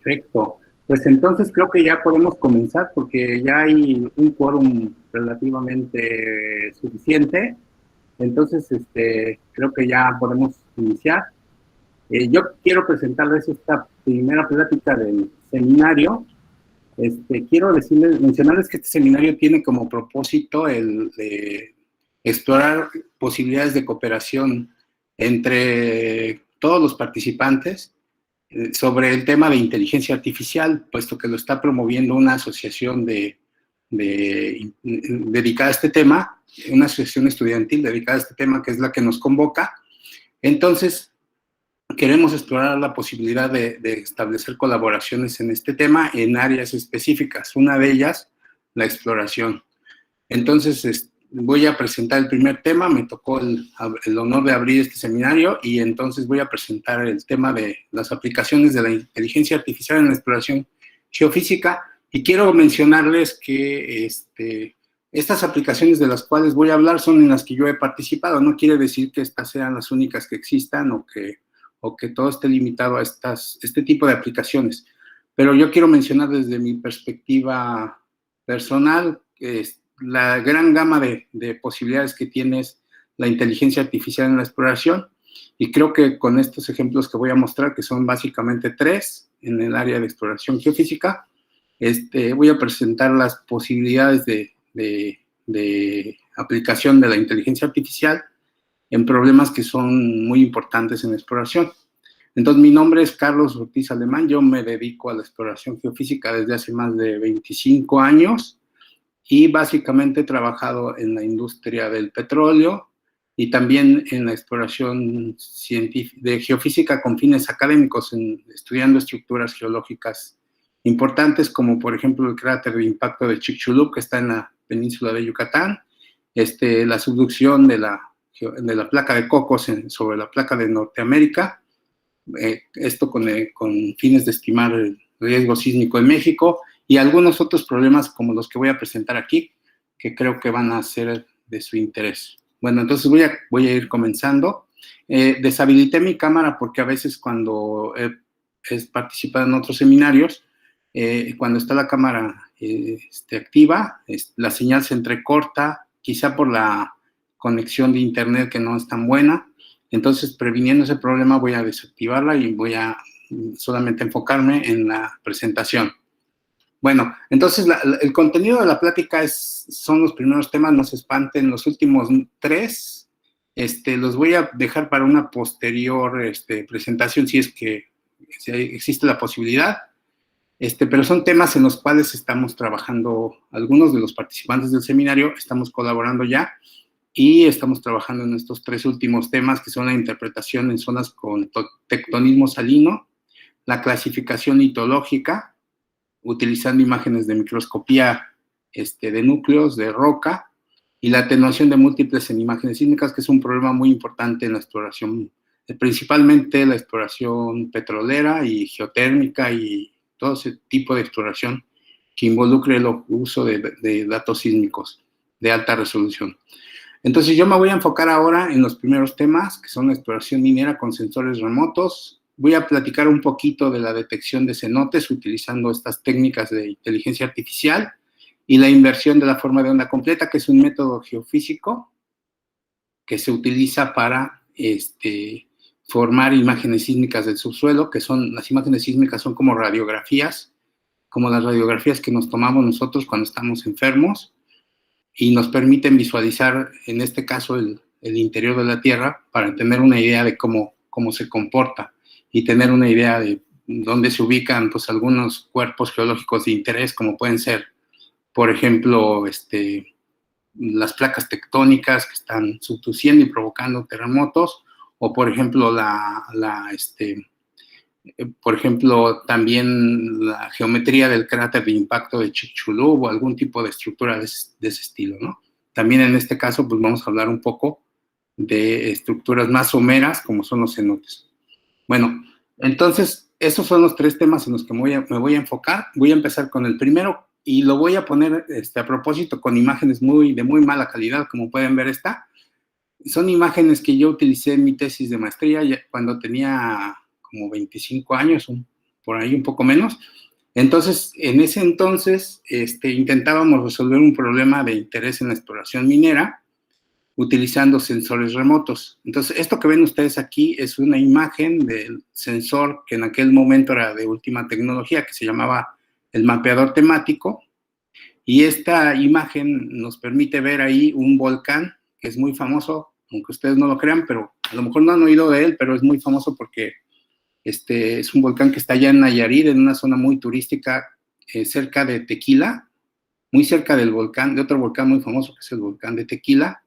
Perfecto. Pues entonces creo que ya podemos comenzar porque ya hay un quórum relativamente suficiente. Entonces, creo que ya podemos iniciar. Yo quiero presentarles esta primera plática del seminario. Quiero mencionarles que este seminario tiene como propósito el de explorar posibilidades de cooperación entre todos los participantes sobre el tema de inteligencia artificial, puesto que lo está promoviendo una asociación dedicada a este tema, una asociación estudiantil dedicada a este tema, que es la que nos convoca. Entonces, queremos explorar la posibilidad de establecer colaboraciones en este tema en áreas específicas. Una de ellas, la exploración. Entonces, voy a presentar el primer tema. Me tocó el honor de abrir este seminario y entonces voy a presentar el tema de las aplicaciones de la inteligencia artificial en la exploración geofísica. Y quiero mencionarles que estas aplicaciones de las cuales voy a hablar son en las que yo he participado. No quiere decir que estas sean las únicas que existan o que todo esté limitado a este tipo de aplicaciones. Pero yo quiero mencionar desde mi perspectiva personal la gran gama de posibilidades que tiene la inteligencia artificial en la exploración, y creo que con estos ejemplos que voy a mostrar, que son básicamente 3 en el área de exploración geofísica, voy a presentar las posibilidades de aplicación de la inteligencia artificial en problemas que son muy importantes en la exploración. Entonces, mi nombre es Carlos Ortiz Alemán, yo me dedico a la exploración geofísica desde hace más de 25 años, y básicamente he trabajado en la industria del petróleo y también en la exploración de geofísica con fines académicos, estudiando estructuras geológicas importantes, como por ejemplo el cráter de impacto de Chicxulub, que está en la península de Yucatán, la subducción de la placa de Cocos sobre la placa de Norteamérica, esto con fines de estimar el riesgo sísmico en México, y algunos otros problemas como los que voy a presentar aquí, que creo que van a ser de su interés. Bueno, entonces voy a ir comenzando. Deshabilité mi cámara porque a veces cuando he participado en otros seminarios, cuando está la cámara activa, la señal se entrecorta, quizá por la conexión de internet que no es tan buena. Entonces, previniendo ese problema, voy a desactivarla y voy a solamente enfocarme en la presentación. Bueno, entonces el contenido de la plática son los primeros temas, no se espanten. Los últimos 3 los voy a dejar para una posterior presentación, si es que existe la posibilidad. Pero son temas en los cuales estamos trabajando, algunos de los participantes del seminario estamos colaborando ya, y estamos trabajando en estos 3 últimos temas, que son la interpretación en zonas con tectonismo salino, la clasificación litológica, utilizando imágenes de microscopía de núcleos, de roca, y la atenuación de múltiples en imágenes sísmicas, que es un problema muy importante en la exploración, principalmente la exploración petrolera y geotérmica y todo ese tipo de exploración que involucre el uso de datos sísmicos de alta resolución. Entonces, yo me voy a enfocar ahora en los primeros temas, que son la exploración minera con sensores remotos. Voy a platicar un poquito de la detección de cenotes utilizando estas técnicas de inteligencia artificial, y la inversión de la forma de onda completa, que es un método geofísico que se utiliza para formar imágenes sísmicas del subsuelo, que son, las imágenes sísmicas son como radiografías, como las radiografías que nos tomamos nosotros cuando estamos enfermos, y nos permiten visualizar, en este caso, el interior de la Tierra, para tener una idea de cómo se comporta y tener una idea de dónde se ubican pues, algunos cuerpos geológicos de interés, como pueden ser, por ejemplo, las placas tectónicas que están subduciendo y provocando terremotos, o por ejemplo, por ejemplo, también la geometría del cráter de impacto de Chicxulub o algún tipo de estructura de ese estilo, ¿no? También en este caso, pues vamos a hablar un poco de estructuras más someras, como son los cenotes. Bueno, entonces, esos son los 3 temas en los que me voy a enfocar. Voy a empezar con el primero y lo voy a poner a propósito con imágenes de muy mala calidad, como pueden ver esta. Son imágenes que yo utilicé en mi tesis de maestría cuando tenía como 25 años, por ahí un poco menos. Entonces, en ese entonces, intentábamos resolver un problema de interés en la exploración minera utilizando sensores remotos. Entonces, esto que ven ustedes aquí es una imagen del sensor que en aquel momento era de última tecnología, que se llamaba el mapeador temático, y esta imagen nos permite ver ahí un volcán que es muy famoso, aunque ustedes no lo crean, pero a lo mejor no han oído de él, pero es muy famoso porque es un volcán que está allá en Nayarit, en una zona muy turística, cerca de Tequila, muy cerca del volcán, de otro volcán muy famoso que es el volcán de Tequila.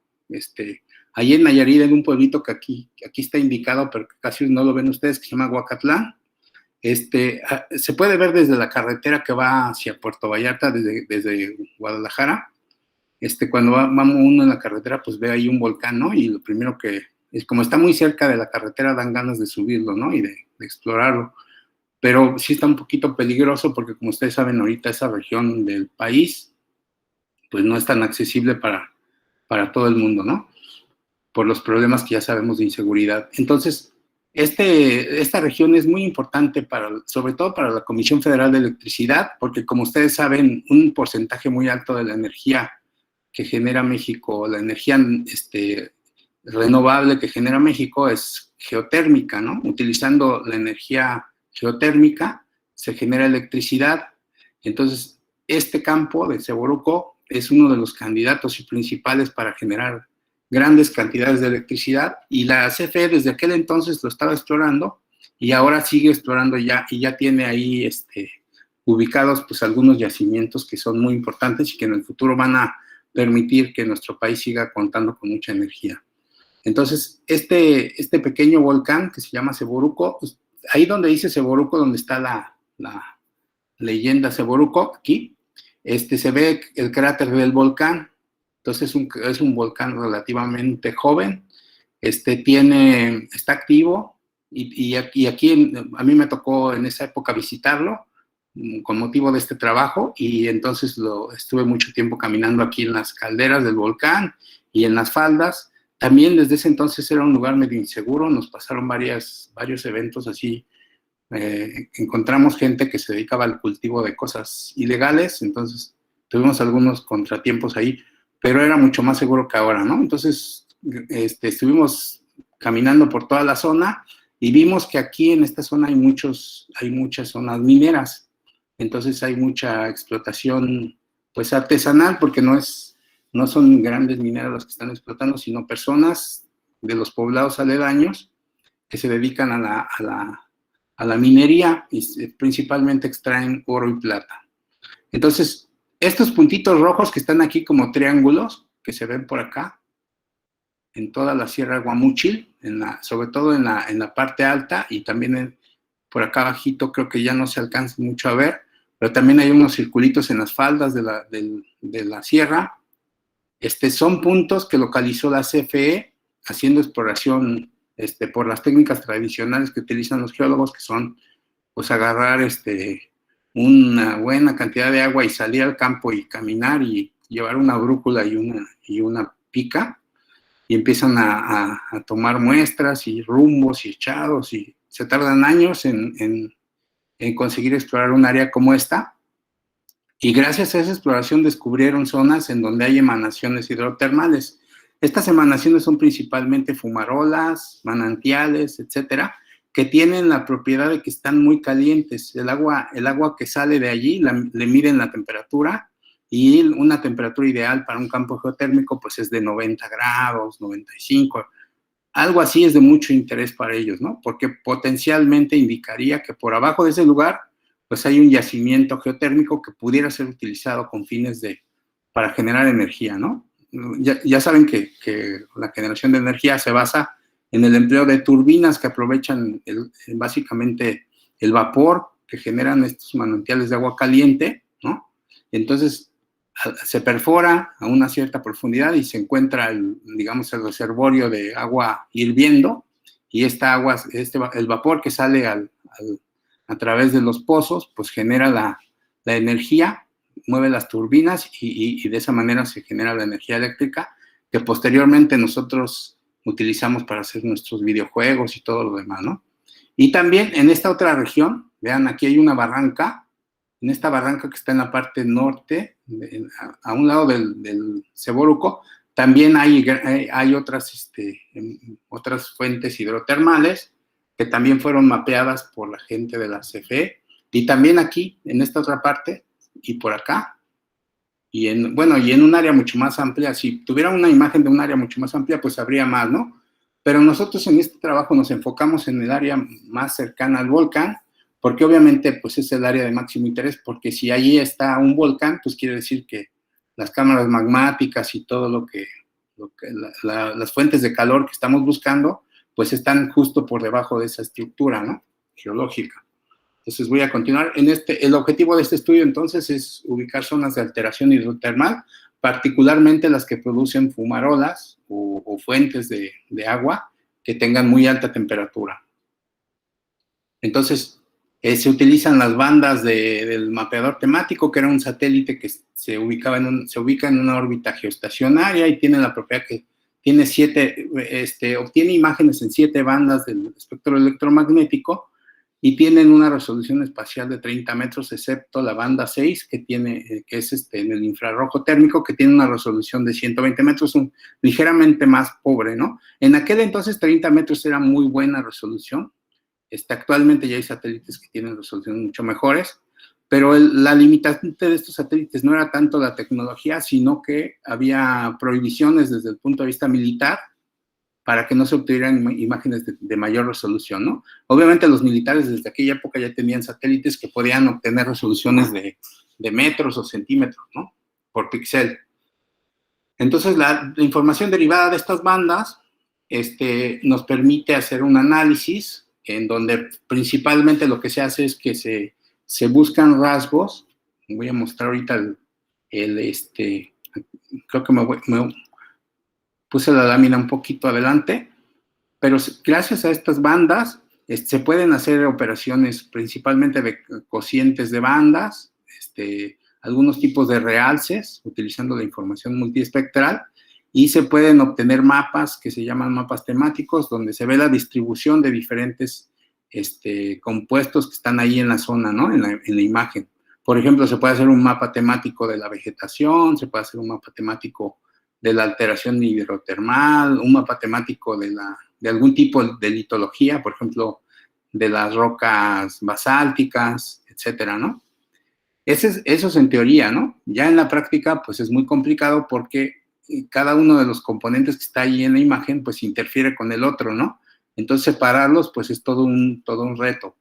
Allí en Nayarit, en un pueblito que aquí está indicado, pero que casi no lo ven ustedes, que se llama Huacatlán. Se puede ver desde la carretera que va hacia Puerto Vallarta, desde Guadalajara. Cuando vamos uno en la carretera, pues ve ahí un volcán, ¿no? Y lo primero que es, como está muy cerca de la carretera, dan ganas de subirlo, ¿no? Y de explorarlo. Pero sí está un poquito peligroso porque, como ustedes saben, ahorita esa región del país, pues no es tan accesible para todo el mundo, ¿no? Por los problemas que ya sabemos de inseguridad. Entonces, esta región es muy importante sobre todo para la Comisión Federal de Electricidad, porque como ustedes saben, un porcentaje muy alto de la energía que genera México, la energía renovable que genera México es geotérmica, ¿no? Utilizando la energía geotérmica se genera electricidad. Entonces, este campo de Ceboruco es uno de los candidatos y principales para generar grandes cantidades de electricidad, y la CFE desde aquel entonces lo estaba explorando y ahora sigue explorando y ya tiene ahí ubicados pues algunos yacimientos que son muy importantes y que en el futuro van a permitir que nuestro país siga contando con mucha energía. Entonces, este pequeño volcán que se llama Ceboruco, pues, ahí donde dice Ceboruco, donde está la leyenda Ceboruco, aquí, se ve el cráter del volcán. Entonces es un volcán relativamente joven, está activo, y aquí a mí me tocó en esa época visitarlo con motivo de este trabajo, y entonces estuve mucho tiempo caminando aquí en las calderas del volcán y en las faldas. También desde ese entonces era un lugar medio inseguro, nos pasaron varios eventos así. Encontramos gente que se dedicaba al cultivo de cosas ilegales, entonces tuvimos algunos contratiempos ahí, pero era mucho más seguro que ahora, ¿no? Entonces, estuvimos caminando por toda la zona y vimos que aquí en esta zona hay muchas zonas mineras. Entonces hay mucha explotación, pues, artesanal, porque no son grandes mineras los que están explotando, sino personas de los poblados aledaños que se dedican a la minería y principalmente extraen oro y plata. Entonces, estos puntitos rojos que están aquí como triángulos, que se ven por acá, en toda la Sierra Guamúchil, sobre todo en la parte alta, y también por acá abajito creo que ya no se alcanza mucho a ver, pero también hay unos circulitos en las faldas de la sierra. Son puntos que localizó la CFE haciendo exploración por las técnicas tradicionales que utilizan los geólogos, que son pues agarrar una buena cantidad de agua y salir al campo y caminar y llevar una brújula y una pica, y empiezan a tomar muestras y rumbos y echados, y se tardan años en conseguir explorar un área como esta. Y gracias a esa exploración descubrieron zonas en donde hay emanaciones hidrotermales. Estas emanaciones son principalmente fumarolas, manantiales, etcétera, que tienen la propiedad de que están muy calientes. El agua que sale de allí le miden la temperatura, y una temperatura ideal para un campo geotérmico pues es de 90 grados, 95. Algo así es de mucho interés para ellos, ¿no? Porque potencialmente indicaría que por abajo de ese lugar pues hay un yacimiento geotérmico que pudiera ser utilizado con fines para generar energía, ¿no? Ya saben que la generación de energía se basa en el empleo de turbinas que aprovechan básicamente el vapor que generan estos manantiales de agua caliente, ¿no? Entonces, se perfora a una cierta profundidad y se encuentra, digamos, el reservorio de agua hirviendo, y esta agua, el vapor que sale a través de los pozos, pues genera la energía, mueve las turbinas y de esa manera se genera la energía eléctrica que posteriormente nosotros utilizamos para hacer nuestros videojuegos y todo lo demás, ¿no? Y también en esta otra región, vean, aquí hay una barranca, en esta barranca que está en la parte norte, a un lado del Ceboruco, también hay otras fuentes hidrotermales que también fueron mapeadas por la gente de la CFE, y también aquí, en esta otra parte, y por acá, y en un área mucho más amplia. Si tuviera una imagen de un área mucho más amplia, pues habría más, ¿no? Pero nosotros en este trabajo nos enfocamos en el área más cercana al volcán, porque obviamente pues es el área de máximo interés, porque si allí está un volcán, pues quiere decir que las cámaras magmáticas y todo las fuentes de calor que estamos buscando, pues están justo por debajo de esa estructura, ¿no? Geológica. Entonces voy a continuar. El objetivo de este estudio entonces es ubicar zonas de alteración hidrotermal, particularmente las que producen fumarolas o fuentes de agua que tengan muy alta temperatura. Entonces, se utilizan las bandas del mapeador temático, que era un satélite que se ubica en una órbita geoestacionaria y tiene la propiedad que tiene obtiene imágenes en 7 bandas del espectro electromagnético, y tienen una resolución espacial de 30 metros, excepto la banda 6, que es en el infrarrojo térmico, que tiene una resolución de 120 metros, ligeramente más pobre, ¿no? En aquel entonces 30 metros era muy buena resolución. Actualmente ya hay satélites que tienen resoluciones mucho mejores, pero la limitante de estos satélites no era tanto la tecnología, sino que había prohibiciones desde el punto de vista militar para que no se obtuvieran imágenes de mayor resolución, ¿no? Obviamente los militares desde aquella época ya tenían satélites que podían obtener resoluciones de metros o centímetros, ¿no? Por píxel. Entonces, la información derivada de estas bandas nos permite hacer un análisis en donde principalmente lo que se hace es que se buscan rasgos. Voy a mostrar ahorita creo que me puse la lámina un poquito adelante, pero gracias a estas bandas se pueden hacer operaciones principalmente de cocientes de bandas, algunos tipos de realces utilizando la información multiespectral, y se pueden obtener mapas que se llaman mapas temáticos, donde se ve la distribución de diferentes compuestos que están ahí en la zona, ¿no? En la imagen. Por ejemplo, se puede hacer un mapa temático de la vegetación, se puede hacer un mapa temático de la alteración hidrotermal, un mapa temático de algún tipo de litología, por ejemplo, de las rocas basálticas, etcétera, ¿no? Eso es en teoría, ¿no? Ya en la práctica, pues es muy complicado porque cada uno de los componentes que está ahí en la imagen, pues interfiere con el otro, ¿no? Entonces, separarlos, pues es todo un reto.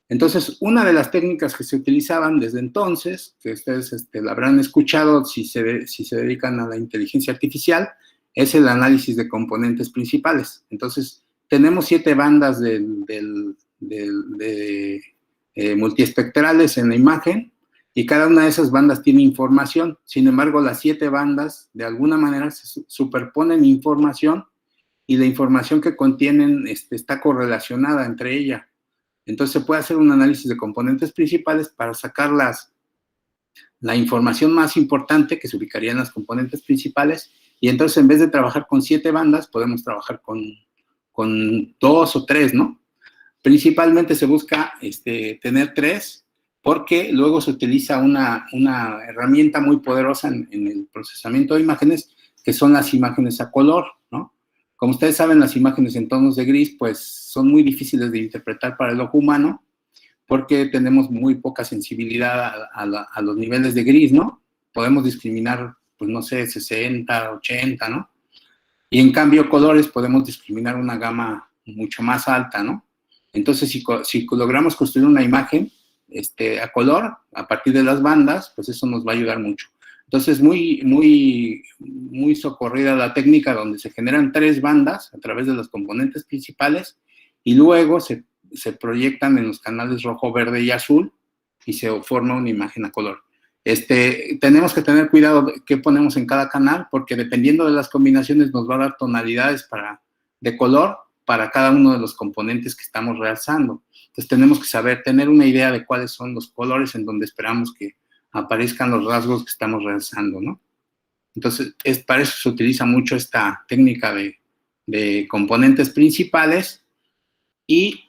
Entonces, una de las técnicas que se utilizaban desde entonces, que ustedes la habrán escuchado si se dedican a la inteligencia artificial, es el análisis de componentes principales. Entonces, tenemos 7 bandas multiespectrales en la imagen, y cada una de esas bandas tiene información. Sin embargo, las 7 bandas, de alguna manera, se superponen información, y la información que contienen está correlacionada entre ellas. Entonces se puede hacer un análisis de componentes principales para sacar la información más importante que se ubicaría en las componentes principales, y entonces en vez de trabajar con 7 bandas, podemos trabajar con 2 o 3, ¿no? Principalmente se busca tener 3, porque luego se utiliza una herramienta muy poderosa en el procesamiento de imágenes, que son las imágenes a color, ¿no? Como ustedes saben, las imágenes en tonos de gris, pues, son muy difíciles de interpretar para el ojo humano, porque tenemos muy poca sensibilidad a los niveles de gris, ¿no? Podemos discriminar, pues, no sé, 60, 80, ¿no? Y en cambio, colores podemos discriminar una gama mucho más alta, ¿no? Entonces, si logramos construir una imagen a color, a partir de las bandas, pues eso nos va a ayudar mucho. Entonces, muy socorrida la técnica donde se generan 3 bandas a través de los componentes principales y luego se proyectan en los canales rojo, verde y azul y se forma una imagen a color. Tenemos que tener cuidado de qué ponemos en cada canal, porque dependiendo de las combinaciones nos va a dar tonalidades de color para cada uno de los componentes que estamos realzando. Entonces tenemos que saber, tener una idea de cuáles son los colores en donde esperamos que aparezcan los rasgos que estamos realzando, ¿no? Entonces, para eso se utiliza mucho esta técnica de componentes principales. Y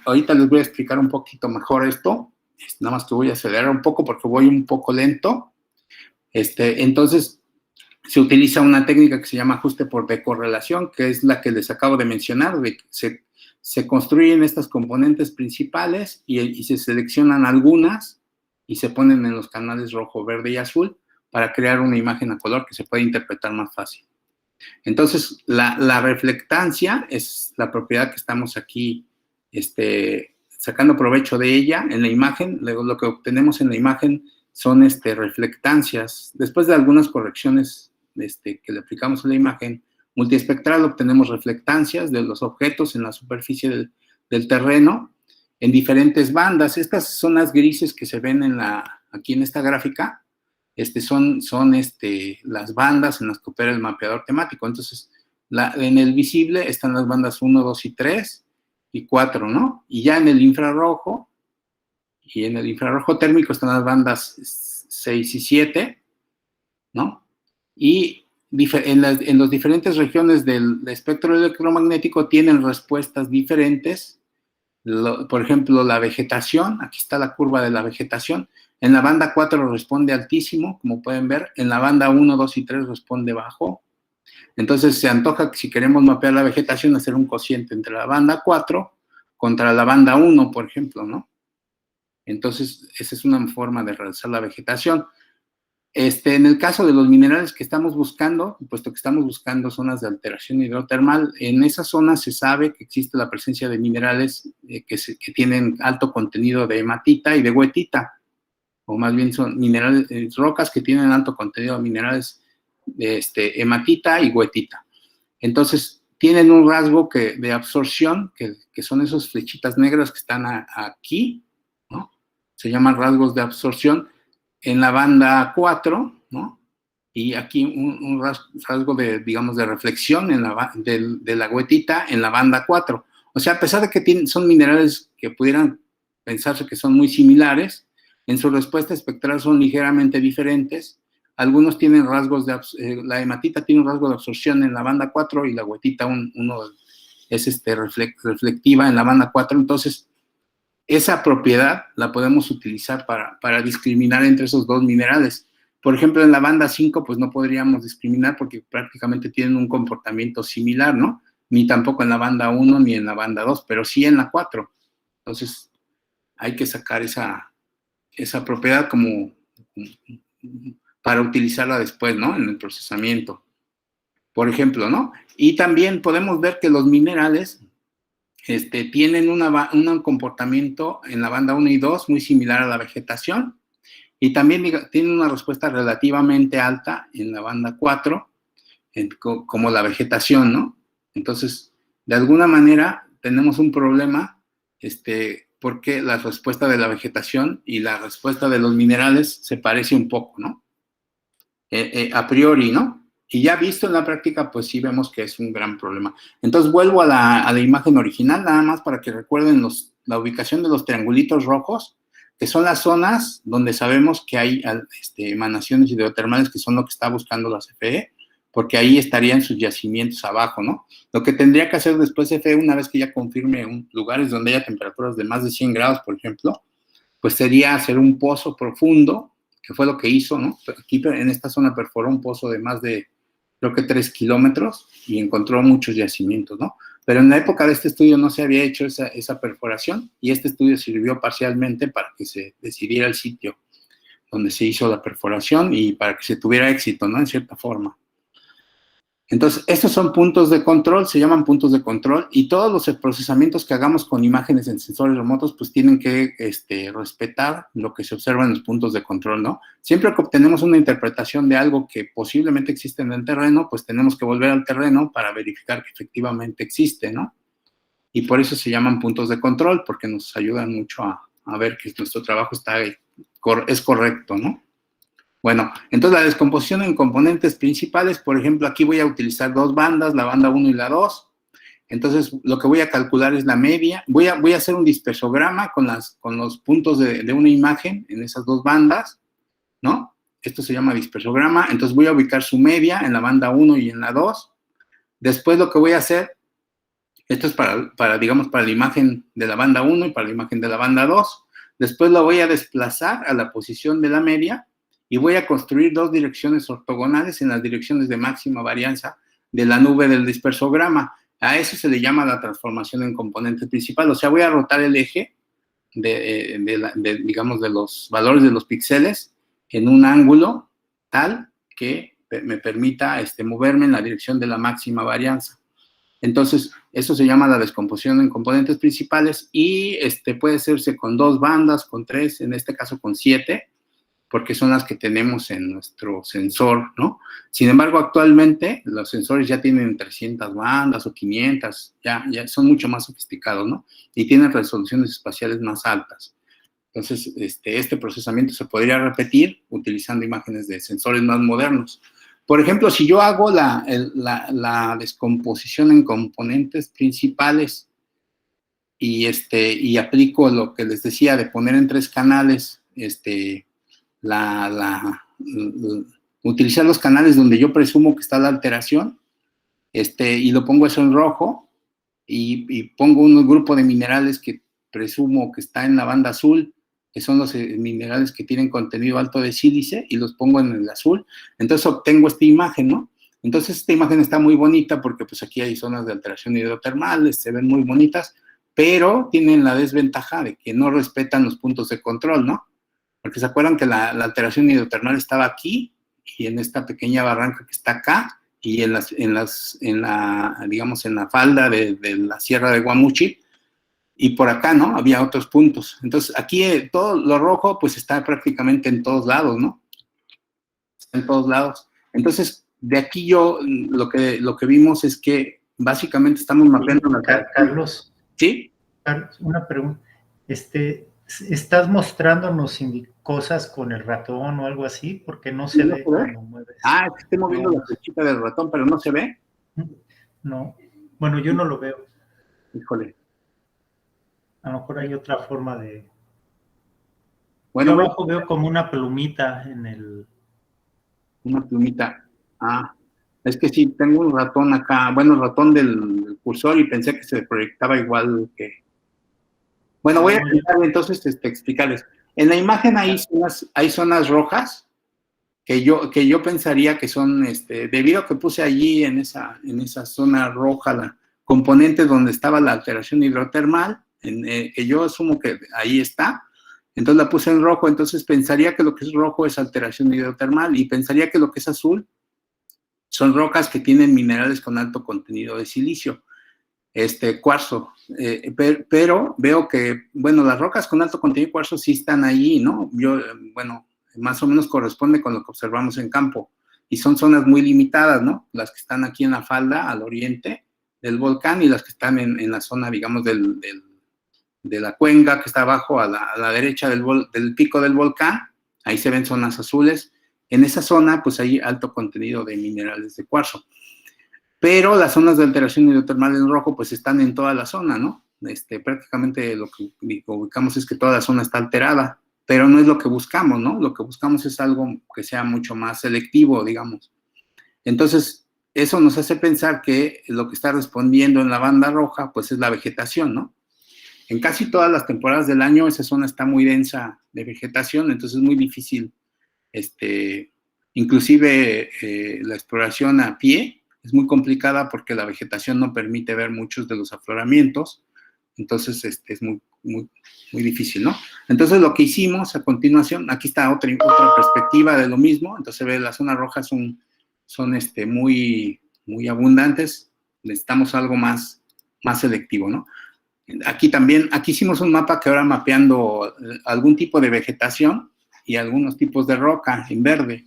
ahorita les voy a explicar un poquito mejor esto. Nada más que voy a acelerar un poco porque voy un poco lento. Entonces, se utiliza una técnica que se llama ajuste por decorrelación, que es la que les acabo de mencionar. Se construyen estas componentes principales y se seleccionan algunas y se ponen en los canales rojo, verde y azul para crear una imagen a color que se puede interpretar más fácil. Entonces, la reflectancia es la propiedad que estamos aquí sacando provecho de ella en la imagen. Luego, lo que obtenemos en la imagen son reflectancias. Después de algunas correcciones que le aplicamos a la imagen multiespectral, obtenemos reflectancias de los objetos en la superficie del terreno en diferentes bandas. Estas zonas grises que se ven aquí en esta gráfica, son las bandas en las que opera el mapeador temático. Entonces, en el visible están las bandas 1, 2 y 3 y 4, ¿no? Y ya en el infrarrojo térmico están las bandas 6 y 7, ¿no? Y en las diferentes regiones del espectro electromagnético tienen respuestas diferentes. Por ejemplo, la vegetación, aquí está la curva de la vegetación. En la banda 4 responde altísimo, como pueden ver. En la banda 1, 2 y 3 responde bajo. Entonces, se antoja que si queremos mapear la vegetación, hacer un cociente entre la banda 4 contra la banda 1, por ejemplo, ¿no? Entonces, esa es una forma de realizar la vegetación. En el caso de los minerales que estamos buscando, puesto que estamos buscando zonas de alteración hidrotermal, en esas zonas se sabe que existe la presencia de minerales que tienen alto contenido de hematita y de goetita, o más bien son minerales, rocas que tienen alto contenido de minerales de hematita y goetita. Entonces, tienen un rasgo de absorción, que son esos flechitas negras que están aquí, ¿no? Se llaman rasgos de absorción en la banda 4, ¿no? Y aquí un rasgo digamos, de reflexión de la goetita en la banda 4. O sea, a pesar de que son minerales que pudieran pensarse que son muy similares, en su respuesta espectral son ligeramente diferentes. Algunos tienen rasgos la hematita tiene un rasgo de absorción en la banda 4 y la goetita es reflectiva en la banda 4. Entonces, esa propiedad la podemos utilizar para discriminar entre esos dos minerales. Por ejemplo, en la banda 5, pues no podríamos discriminar porque prácticamente tienen un comportamiento similar, ¿no? Ni tampoco en la banda 1 ni en la banda 2, pero sí en la 4. Entonces, hay que sacar esa propiedad como para utilizarla después, ¿no? En el procesamiento, por ejemplo, ¿no? Y también podemos ver que los minerales tienen un comportamiento en la banda 1 y 2 muy similar a la vegetación, y también tienen una respuesta relativamente alta en la banda 4, como la vegetación, ¿no? Entonces, de alguna manera tenemos un problema, porque la respuesta de la vegetación y la respuesta de los minerales se parece un poco, ¿no? A priori, ¿no? Y ya visto en la práctica, pues sí vemos que es un gran problema. Entonces vuelvo a la imagen original, nada más para que recuerden la ubicación de los triangulitos rojos, que son las zonas donde sabemos que hay emanaciones hidrotermales, que son lo que está buscando la CFE, porque ahí estarían sus yacimientos abajo, ¿no? Lo que tendría que hacer después CFE, una vez que ya confirme lugares donde haya temperaturas de más de 100 grados, por ejemplo, pues sería hacer un pozo profundo, que fue lo que hizo, ¿no? Aquí en esta zona perforó un pozo de más de, creo que 3 kilómetros y encontró muchos yacimientos, ¿no? Pero en la época de este estudio no se había hecho esa perforación y este estudio sirvió parcialmente para que se decidiera el sitio donde se hizo la perforación y para que se tuviera éxito, ¿no? En cierta forma. Entonces, estos son puntos de control, se llaman puntos de control, y todos los procesamientos que hagamos con imágenes en sensores remotos, pues tienen que respetar lo que se observa en los puntos de control, ¿no? Siempre que obtenemos una interpretación de algo que posiblemente existe en el terreno, pues tenemos que volver al terreno para verificar que efectivamente existe, ¿no? Y por eso se llaman puntos de control, porque nos ayudan mucho a ver que nuestro trabajo es correcto, ¿no? Bueno, entonces la descomposición en componentes principales, por ejemplo, aquí voy a utilizar dos bandas, la banda 1 y la 2. Entonces, lo que voy a calcular es la media. Voy a hacer un dispersograma con los puntos de una imagen en esas dos bandas, ¿no? Esto se llama dispersograma. Entonces, voy a ubicar su media en la banda 1 y en la 2. Después, lo que voy a hacer, esto es digamos, para la imagen de la banda 1 y para la imagen de la banda 2. Después, lo voy a desplazar a la posición de la media y voy a construir dos direcciones ortogonales en las direcciones de máxima varianza de la nube del dispersograma. A eso se le llama la transformación en componente principal. O sea, voy a rotar el eje digamos, de los valores de los píxeles en un ángulo tal que me permita moverme en la dirección de la máxima varianza. Entonces, eso se llama la descomposición en componentes principales y puede hacerse con dos bandas, con tres, en este caso con 7, porque son las que tenemos en nuestro sensor, ¿no? Sin embargo, actualmente los sensores ya tienen 300 bandas o 500, ya son mucho más sofisticados, ¿no? Y tienen resoluciones espaciales más altas. Entonces, este procesamiento se podría repetir utilizando imágenes de sensores más modernos. Por ejemplo, si yo hago la descomposición en componentes principales y aplico lo que les decía de poner en 3 canales, utilizar los canales donde yo presumo que está la alteración, y lo pongo eso en rojo, y pongo un grupo de minerales que presumo que está en la banda azul, que son los minerales que tienen contenido alto de sílice, y los pongo en el azul, entonces obtengo esta imagen, ¿no? Entonces esta imagen está muy bonita porque pues aquí hay zonas de alteración hidrotermales, se ven muy bonitas, pero tienen la desventaja de que no respetan los puntos de control, ¿no? Porque se acuerdan que la alteración hidrotermal estaba aquí y en esta pequeña barranca que está acá y digamos, en la falda de la Sierra de Guamuchi, y por acá, ¿no? Había otros puntos. Entonces, aquí todo lo rojo, pues está prácticamente en todos lados, ¿no? Está en todos lados. Entonces, de aquí lo que vimos es que básicamente estamos mapeando la... Carlos. ¿Sí? Carlos, una pregunta. ¿Estás mostrándonos cosas con el ratón o algo así? Porque no se ve cuando mueves. Ah, es que estoy moviendo la flechita del ratón, pero no se ve. No. Bueno, yo no lo veo. Híjole. A lo mejor hay otra forma de... Bueno, yo abajo veo como una plumita en el... Una plumita. Ah, es que sí, tengo un ratón acá. Bueno, el ratón del cursor, y pensé que se proyectaba igual que... Bueno, voy a intentar entonces explicarles. En la imagen hay zonas rojas que yo pensaría que son, debido a que puse allí en esa zona roja la componente donde estaba la alteración hidrotermal, que yo asumo que ahí está, entonces la puse en rojo, entonces pensaría que lo que es rojo es alteración hidrotermal, y pensaría que lo que es azul son rocas que tienen minerales con alto contenido de silicio, cuarzo, pero veo que, bueno, las rocas con alto contenido de cuarzo sí están ahí, ¿no? Bueno, más o menos corresponde con lo que observamos en campo, y son zonas muy limitadas, ¿no? Las que están aquí en la falda, al oriente del volcán, y las que están en la zona, digamos, de la cuenca, que está abajo a la derecha del pico del volcán, ahí se ven zonas azules. En esa zona, pues hay alto contenido de minerales de cuarzo. Pero las zonas de alteración hidrotermal en rojo, pues están en toda la zona, ¿no? Prácticamente lo que ubicamos es que toda la zona está alterada, pero no es lo que buscamos, ¿no? Lo que buscamos es algo que sea mucho más selectivo, digamos. Entonces, eso nos hace pensar que lo que está respondiendo en la banda roja, pues es la vegetación, ¿no? En casi todas las temporadas del año esa zona está muy densa de vegetación, entonces es muy difícil, inclusive la exploración a pie es muy complicada porque la vegetación no permite ver muchos de los afloramientos, entonces es muy, muy, muy difícil, ¿no? Entonces lo que hicimos a continuación, aquí está otra perspectiva de lo mismo, entonces ve las zonas rojas son muy, muy abundantes, necesitamos algo más selectivo, ¿no? Aquí también, aquí hicimos un mapa que ahora mapeando algún tipo de vegetación y algunos tipos de roca en verde.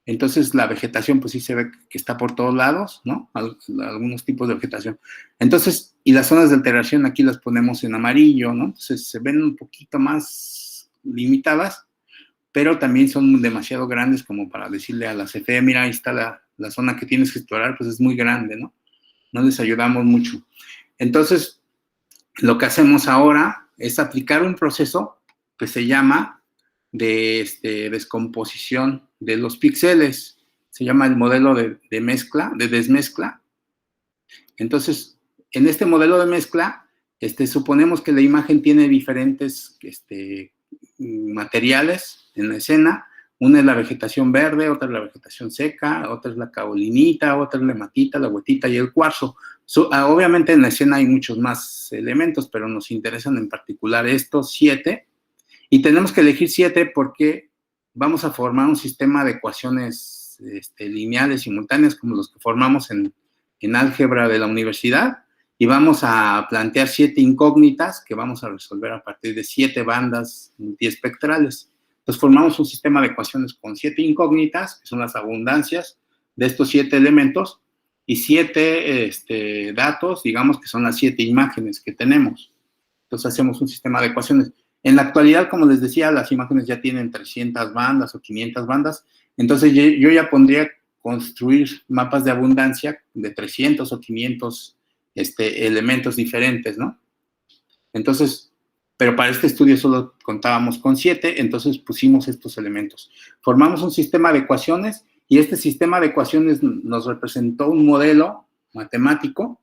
Entonces, la vegetación, pues sí se ve que está por todos lados, ¿no? Algunos tipos de vegetación. Entonces, y las zonas de alteración aquí las ponemos en amarillo, ¿no? Entonces, se ven un poquito más limitadas, pero también son demasiado grandes como para decirle a la CFE, mira, ahí está la zona que tienes que explorar, pues es muy grande, ¿no? No les ayudamos mucho. Entonces, lo que hacemos ahora es aplicar un proceso que se llama de descomposición de los píxeles. Se llama el modelo de desmezcla. Entonces, en este modelo de mezcla, suponemos que la imagen tiene diferentes materiales en la escena. Una es la vegetación verde, otra es la vegetación seca, otra es la caolinita, otra es la hematita, la huetita y el cuarzo. Obviamente en la escena hay muchos más elementos, pero nos interesan en particular estos 7. Y tenemos que elegir 7 porque vamos a formar un sistema de ecuaciones lineales simultáneas como los que formamos en álgebra de la universidad, y vamos a plantear 7 incógnitas que vamos a resolver a partir de 7 bandas multiespectrales. Entonces formamos un sistema de ecuaciones con 7 incógnitas, que son las abundancias de estos 7 elementos, y 7 datos, digamos que son las 7 imágenes que tenemos. Entonces hacemos un sistema de ecuaciones. En la actualidad, como les decía, las imágenes ya tienen 300 bandas o 500 bandas, entonces yo ya pondría construir mapas de abundancia de 300 o 500 elementos diferentes, ¿no? Entonces, pero para este estudio solo contábamos con 7, entonces pusimos estos elementos. Formamos un sistema de ecuaciones y este sistema de ecuaciones nos representó un modelo matemático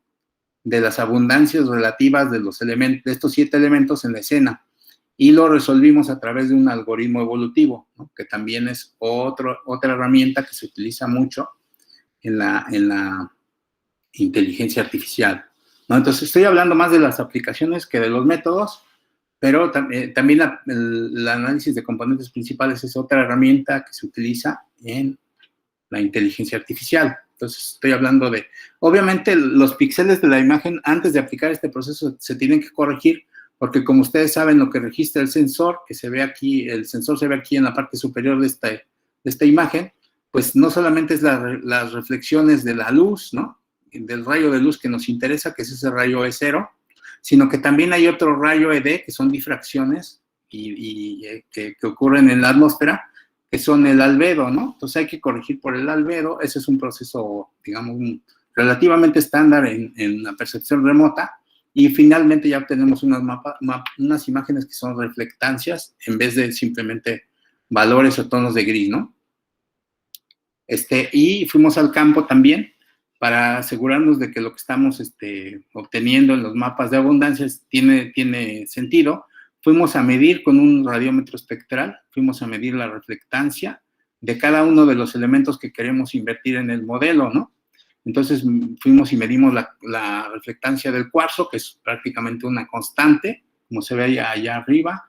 de las abundancias relativas de los elementos, de estos 7 elementos en la escena, y lo resolvimos a través de un algoritmo evolutivo, ¿no? Que también es otra herramienta que se utiliza mucho en la inteligencia artificial, ¿no? Entonces, estoy hablando más de las aplicaciones que de los métodos, pero también el análisis de componentes principales es otra herramienta que se utiliza en la inteligencia artificial. Entonces, estoy hablando de, obviamente, los píxeles de la imagen, antes de aplicar este proceso, se tienen que corregir, porque como ustedes saben, lo que registra el sensor, que se ve aquí, el sensor se ve aquí en la parte superior de esta imagen, pues no solamente es las reflexiones de la luz, ¿no? Del rayo de luz que nos interesa, que es ese rayo E0, sino que también hay otro rayo ED, que son difracciones que ocurren en la atmósfera, que son el albedo, ¿no? Entonces hay que corregir por el albedo. Ese es un proceso, digamos, relativamente estándar en la percepción remota, y finalmente ya obtenemos unas imágenes que son reflectancias en vez de simplemente valores o tonos de gris, ¿no? Y fuimos al campo también para asegurarnos de que lo que estamos obteniendo en los mapas de abundancias tiene sentido. Fuimos a medir con un radiómetro espectral, fuimos a medir la reflectancia de cada uno de los elementos que queremos invertir en el modelo, ¿no? Entonces fuimos y medimos la reflectancia del cuarzo, que es prácticamente una constante, como se ve allá arriba,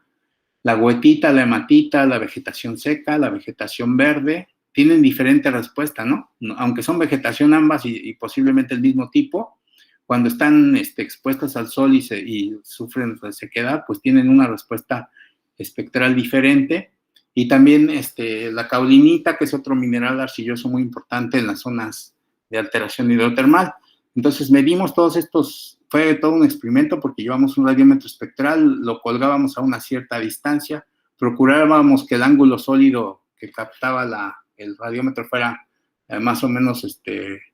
la huetita, la hematita, la vegetación seca, la vegetación verde, tienen diferente respuesta, ¿no? Aunque son vegetación ambas y posiblemente el mismo tipo, cuando están expuestas al sol y sufren sequedad, pues tienen una respuesta espectral diferente. Y también la caulinita, que es otro mineral arcilloso muy importante en las zonas de alteración hidrotermal. Entonces medimos todos estos, fue todo un experimento porque llevamos un radiómetro espectral, lo colgábamos a una cierta distancia, procurábamos que el ángulo sólido que captaba el radiómetro fuera más o menos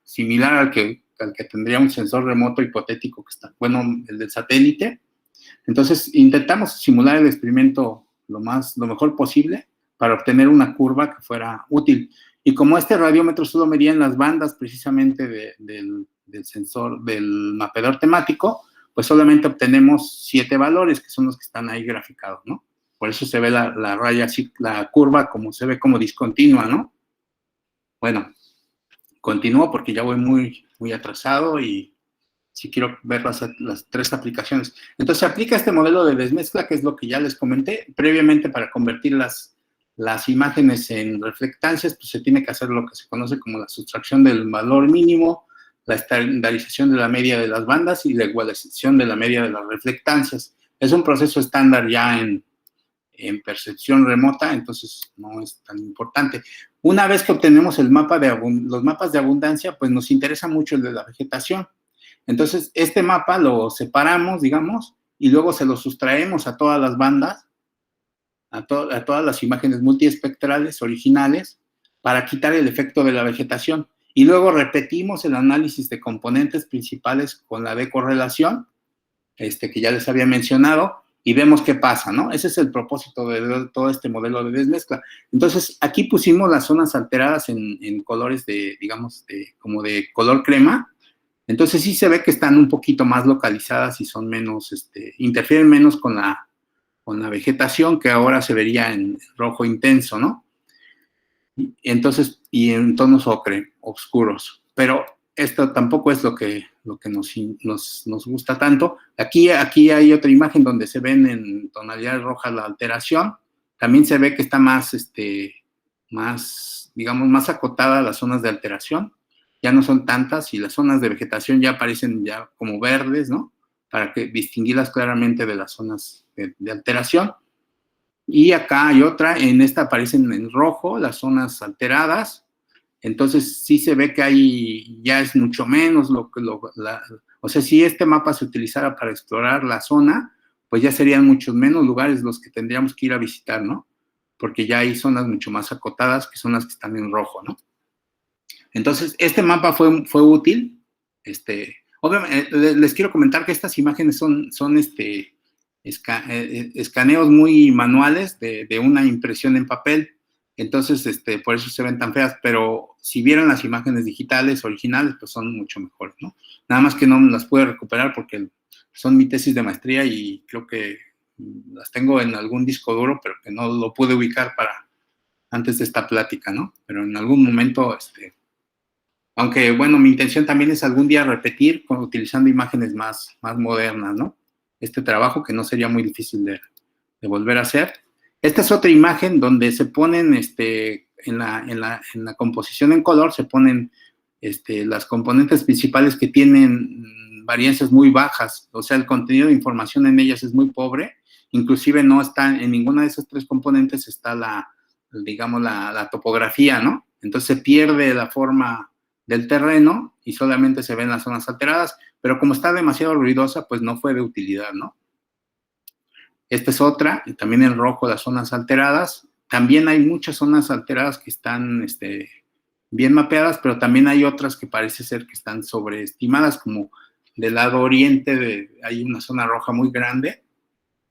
similar al que tendría un sensor remoto hipotético que está, bueno, el del satélite. Entonces intentamos simular el experimento lo mejor posible para obtener una curva que fuera útil. Y como este radiómetro solo medía en las bandas precisamente del sensor, del mapeador temático, pues solamente obtenemos 7 valores, que son los que están ahí graficados, ¿no? Por eso se ve la raya así, la curva como se ve como discontinua, ¿no? Bueno, continúo porque ya voy muy atrasado y si quiero ver las 3 aplicaciones. Entonces se aplica este modelo de desmezcla, que es lo que ya les comenté previamente. Para convertir las imágenes en reflectancias, pues se tiene que hacer lo que se conoce como la sustracción del valor mínimo la estandarización de la media de las bandas y la igualización de la media de las reflectancias. Es un proceso estándar ya en percepción remota, entonces no es tan importante. Una vez que obtenemos el mapa los mapas de abundancia, pues nos interesa mucho el de la vegetación. Entonces, este mapa lo separamos, digamos, y luego se lo sustraemos a todas las bandas, a todas las imágenes multiespectrales originales, para quitar el efecto de la vegetación. Y luego repetimos el análisis de componentes principales con la decorrelación, que ya les había mencionado, y vemos qué pasa, ¿no? Ese es el propósito de todo este modelo de desmezcla. Entonces, aquí pusimos las zonas alteradas en colores digamos, como de color crema. Entonces, sí se ve que están un poquito más localizadas y son menos, interfieren menos con la vegetación, que ahora se vería en rojo intenso, ¿no? Entonces, y en tonos ocre, oscuros. Pero esto tampoco es lo que nos gusta tanto. Aquí hay otra imagen donde se ven en tonalidad roja la alteración. También se ve que está más, digamos, más acotada las zonas de alteración. Ya no son tantas y las zonas de vegetación ya aparecen ya como verdes, ¿no? Para distinguirlas claramente de las zonas de alteración. Y acá hay otra, en esta aparecen en rojo las zonas alteradas. Entonces sí se ve que ya es mucho menos o sea, si este mapa se utilizara para explorar la zona, pues ya serían muchos menos lugares los que tendríamos que ir a visitar, ¿no? Porque ya hay zonas mucho más acotadas, que son las que están en rojo, ¿no? Entonces, este mapa fue útil. Obviamente, les quiero comentar que estas imágenes son escaneos muy manuales de una impresión en papel. Entonces, por eso se ven tan feas, pero si vieran las imágenes digitales originales, pues son mucho mejores, ¿no? Nada más que no las pude recuperar porque son mi tesis de maestría y creo que las tengo en algún disco duro, pero que no lo pude ubicar antes de esta plática, ¿no? Pero en algún momento, aunque, bueno, mi intención también es algún día repetir utilizando imágenes más modernas, ¿no? Este trabajo que no sería muy difícil de volver a hacer. Esta es otra imagen donde se ponen, en la composición en color, se ponen las componentes principales que tienen variancias muy bajas, o sea, el contenido de información en ellas es muy pobre, inclusive no está, en ninguna de esas tres componentes está digamos, la topografía, ¿no? Entonces se pierde la forma del terreno y solamente se ven las zonas alteradas, pero como está demasiado ruidosa, pues no fue de utilidad, ¿no? Esta es otra, y también en rojo las zonas alteradas. También hay muchas zonas alteradas que están bien mapeadas, pero también hay otras que parece ser que están sobreestimadas, como del lado oriente hay una zona roja muy grande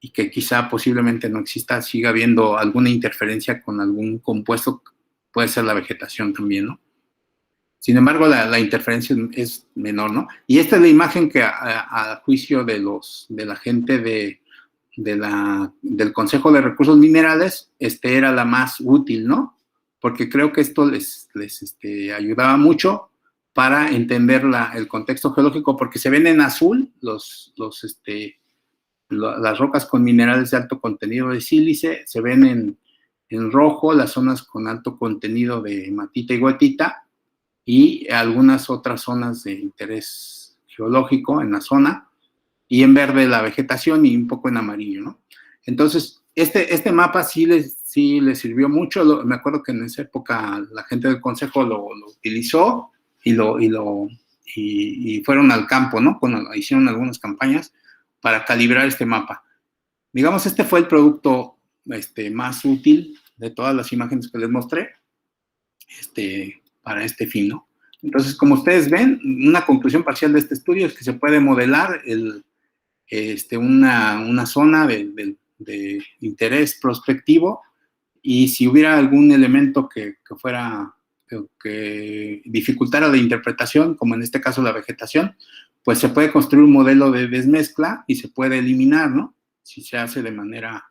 y que quizá posiblemente no exista, siga habiendo alguna interferencia con algún compuesto, puede ser la vegetación también, ¿no? Sin embargo, la interferencia es menor, ¿no? Y esta es la imagen que a juicio de la gente del Consejo de Recursos Minerales, era la más útil, ¿no? Porque creo que esto les ayudaba mucho para entender el contexto geológico, porque se ven en azul las rocas con minerales de alto contenido de sílice, se ven en rojo las zonas con alto contenido de hematita y goetita, y algunas otras zonas de interés geológico en la zona, y en verde la vegetación y un poco en amarillo, ¿no? Entonces, este mapa sí les sirvió mucho. Me acuerdo que en esa época la gente del consejo lo utilizó y fueron al campo, ¿no? Hicieron algunas campañas para calibrar este mapa. Digamos, este fue el producto más útil de todas las imágenes que les mostré para este fin, ¿no? Entonces, como ustedes ven, una conclusión parcial de este estudio es que se puede modelar una zona de interés prospectivo, y si hubiera algún elemento que dificultara la interpretación, como en este caso la vegetación, pues se puede construir un modelo de desmezcla y se puede eliminar, ¿no? Si se hace de manera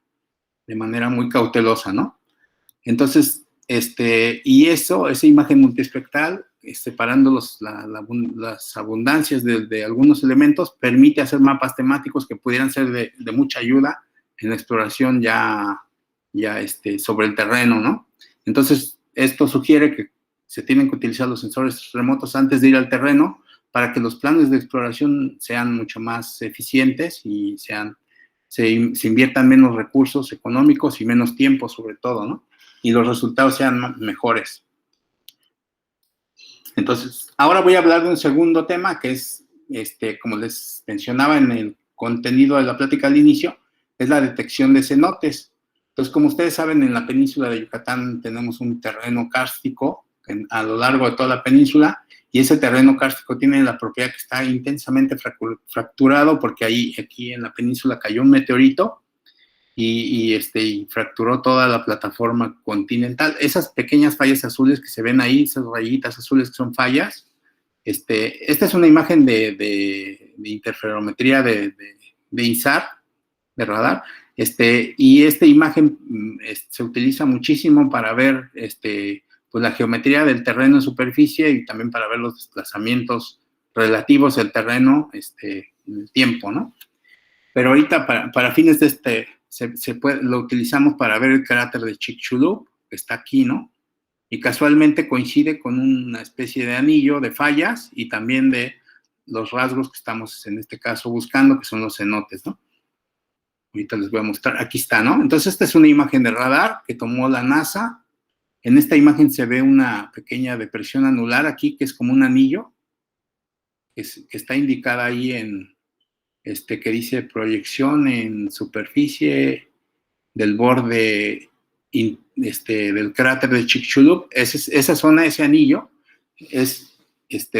muy cautelosa, ¿no? Entonces, y esa imagen multiespectral, separando las abundancias de algunos elementos, permite hacer mapas temáticos que pudieran ser de mucha ayuda en la exploración ya sobre el terreno, ¿no? Entonces, esto sugiere que se tienen que utilizar los sensores remotos antes de ir al terreno para que los planes de exploración sean mucho más eficientes y se inviertan menos recursos económicos y menos tiempo sobre todo, ¿no? Y los resultados sean mejores. Entonces, ahora voy a hablar de un segundo tema que es, como les mencionaba en el contenido de la plática al inicio, es la detección de cenotes. Entonces, como ustedes saben, en la península de Yucatán tenemos un terreno kárstico a lo largo de toda la península, y ese terreno kárstico tiene la propiedad que está intensamente fracturado, porque aquí en la península cayó un meteorito y fracturó toda la plataforma continental. Esas pequeñas fallas azules que se ven ahí, esas rayitas azules que son fallas, esta es una imagen de interferometría de ISAR, de radar, y esta imagen se utiliza muchísimo para ver pues la geometría del terreno en superficie y también para ver los desplazamientos relativos del terreno en el tiempo, ¿no? Pero ahorita para fines de lo utilizamos para ver el cráter de Chicxulub, que está aquí, ¿no? Y casualmente coincide con una especie de anillo de fallas y también de los rasgos que estamos en este caso buscando, que son los cenotes, ¿no? Ahorita les voy a mostrar, aquí está, ¿no? Entonces esta es una imagen de radar que tomó la NASA. En esta imagen se ve una pequeña depresión anular aquí, que es como un anillo, que está indicada ahí que dice proyección en superficie del borde del cráter de Chicxulub. Esa zona, ese anillo, es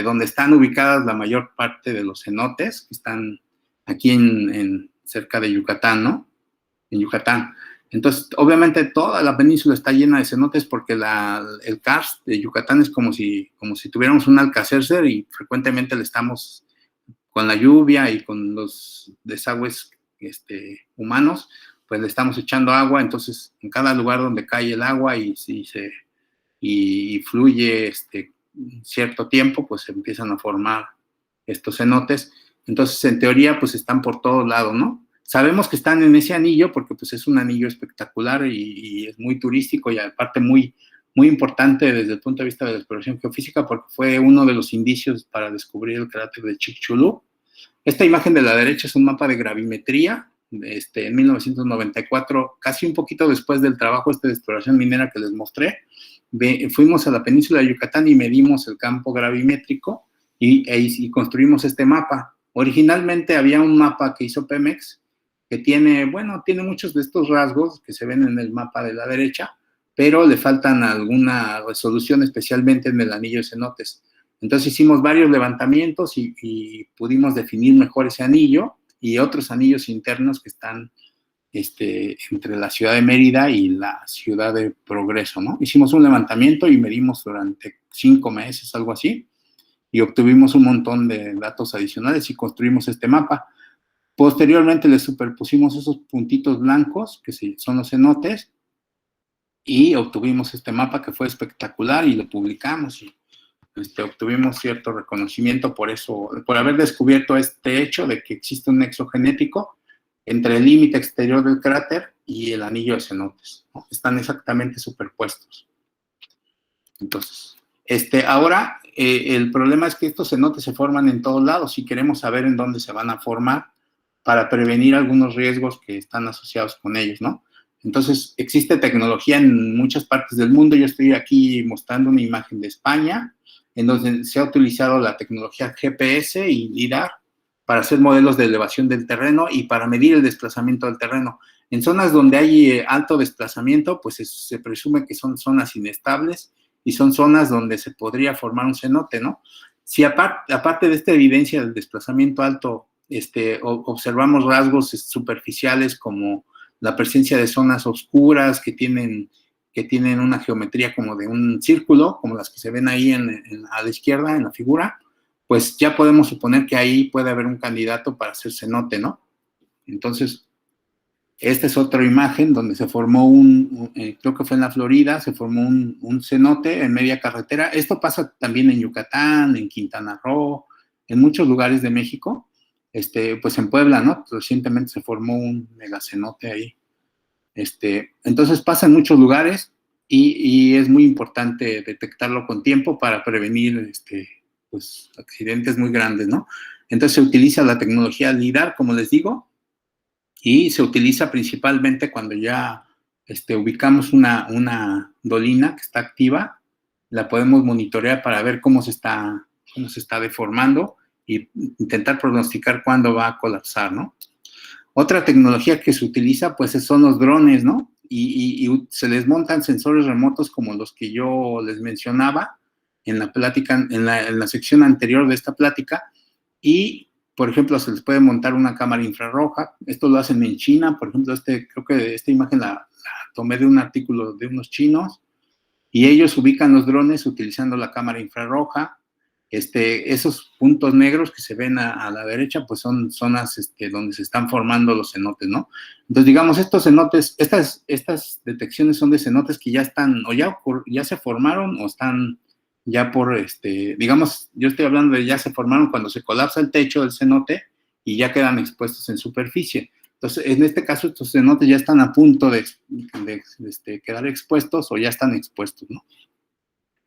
donde están ubicadas la mayor parte de los cenotes, que están aquí cerca de Yucatán, ¿no? En Yucatán. Entonces, obviamente, toda la península está llena de cenotes porque el karst de Yucatán es como si tuviéramos un Alcacercer y frecuentemente le estamos, con la lluvia y con los desagües humanos, pues le estamos echando agua. Entonces, en cada lugar donde cae el agua y fluye cierto tiempo, pues se empiezan a formar estos cenotes. Entonces, en teoría, pues están por todos lados, ¿no? Sabemos que están en ese anillo porque pues es un anillo espectacular y es muy turístico y aparte muy, muy importante desde el punto de vista de la exploración geofísica porque fue uno de los indicios para descubrir el cráter de Chicxulub. Esta imagen de la derecha es un mapa de gravimetría en 1994, casi un poquito después del trabajo de exploración minera que les mostré. Fuimos a la península de Yucatán y medimos el campo gravimétrico y construimos este mapa. Originalmente había un mapa que hizo Pemex que tiene muchos de estos rasgos que se ven en el mapa de la derecha, pero le faltan alguna resolución, especialmente en el anillo de cenotes. Entonces hicimos varios levantamientos y pudimos definir mejor ese anillo y otros anillos internos que están entre la ciudad de Mérida y la ciudad de Progreso, ¿no? Hicimos un levantamiento y medimos durante 5 meses, algo así, y obtuvimos un montón de datos adicionales y construimos este mapa. Posteriormente le superpusimos esos puntitos blancos, que son los cenotes, y obtuvimos este mapa que fue espectacular y lo publicamos y obtuvimos cierto reconocimiento por eso, por haber descubierto este hecho de que existe un nexo genético entre el límite exterior del cráter y el anillo de cenotes, ¿no? Están exactamente superpuestos. Entonces, ahora el problema es que estos cenotes se forman en todos lados y queremos saber en dónde se van a formar para prevenir algunos riesgos que están asociados con ellos, ¿no? Entonces, existe tecnología en muchas partes del mundo. Yo estoy aquí mostrando una imagen de España, en donde se ha utilizado la tecnología GPS y LIDAR para hacer modelos de elevación del terreno y para medir el desplazamiento del terreno. En zonas donde hay alto desplazamiento, pues se presume que son zonas inestables y son zonas donde se podría formar un cenote, ¿no? Si aparte de esta evidencia del desplazamiento alto, observamos rasgos superficiales como la presencia de zonas oscuras que tienen una geometría como de un círculo, como las que se ven ahí a la izquierda en la figura, pues ya podemos suponer que ahí puede haber un candidato para hacer cenote, ¿no? Entonces, esta es otra imagen donde se formó creo que fue en la Florida, se formó un cenote en media carretera. Esto pasa también en Yucatán, en Quintana Roo, en muchos lugares de México. Pues en Puebla, ¿no? Recientemente se formó un megacenote ahí. Entonces pasa en muchos lugares y es muy importante detectarlo con tiempo para prevenir pues, accidentes muy grandes, ¿no? Entonces se utiliza la tecnología LIDAR, como les digo, y se utiliza principalmente cuando ya ubicamos una dolina que está activa, la podemos monitorear para ver cómo se está deformando y intentar pronosticar cuándo va a colapsar, ¿no? Otra tecnología que se utiliza, pues, son los drones, ¿no? Y se les montan sensores remotos como los que yo les mencionaba en la plática, en la sección anterior de esta plática, y, por ejemplo, se les puede montar una cámara infrarroja. Esto lo hacen en China, por ejemplo, creo que esta imagen la tomé de un artículo de unos chinos, y ellos ubican los drones utilizando la cámara infrarroja. Esos puntos negros que se ven a la derecha, pues son zonas donde se están formando los cenotes, ¿no? Entonces, digamos, estos cenotes, estas detecciones son de cenotes que ya están, o ya se formaron, o están ya digamos, yo estoy hablando de ya se formaron cuando se colapsa el techo del cenote y ya quedan expuestos en superficie. Entonces, en este caso, estos cenotes ya están a punto de quedar expuestos o ya están expuestos, ¿no?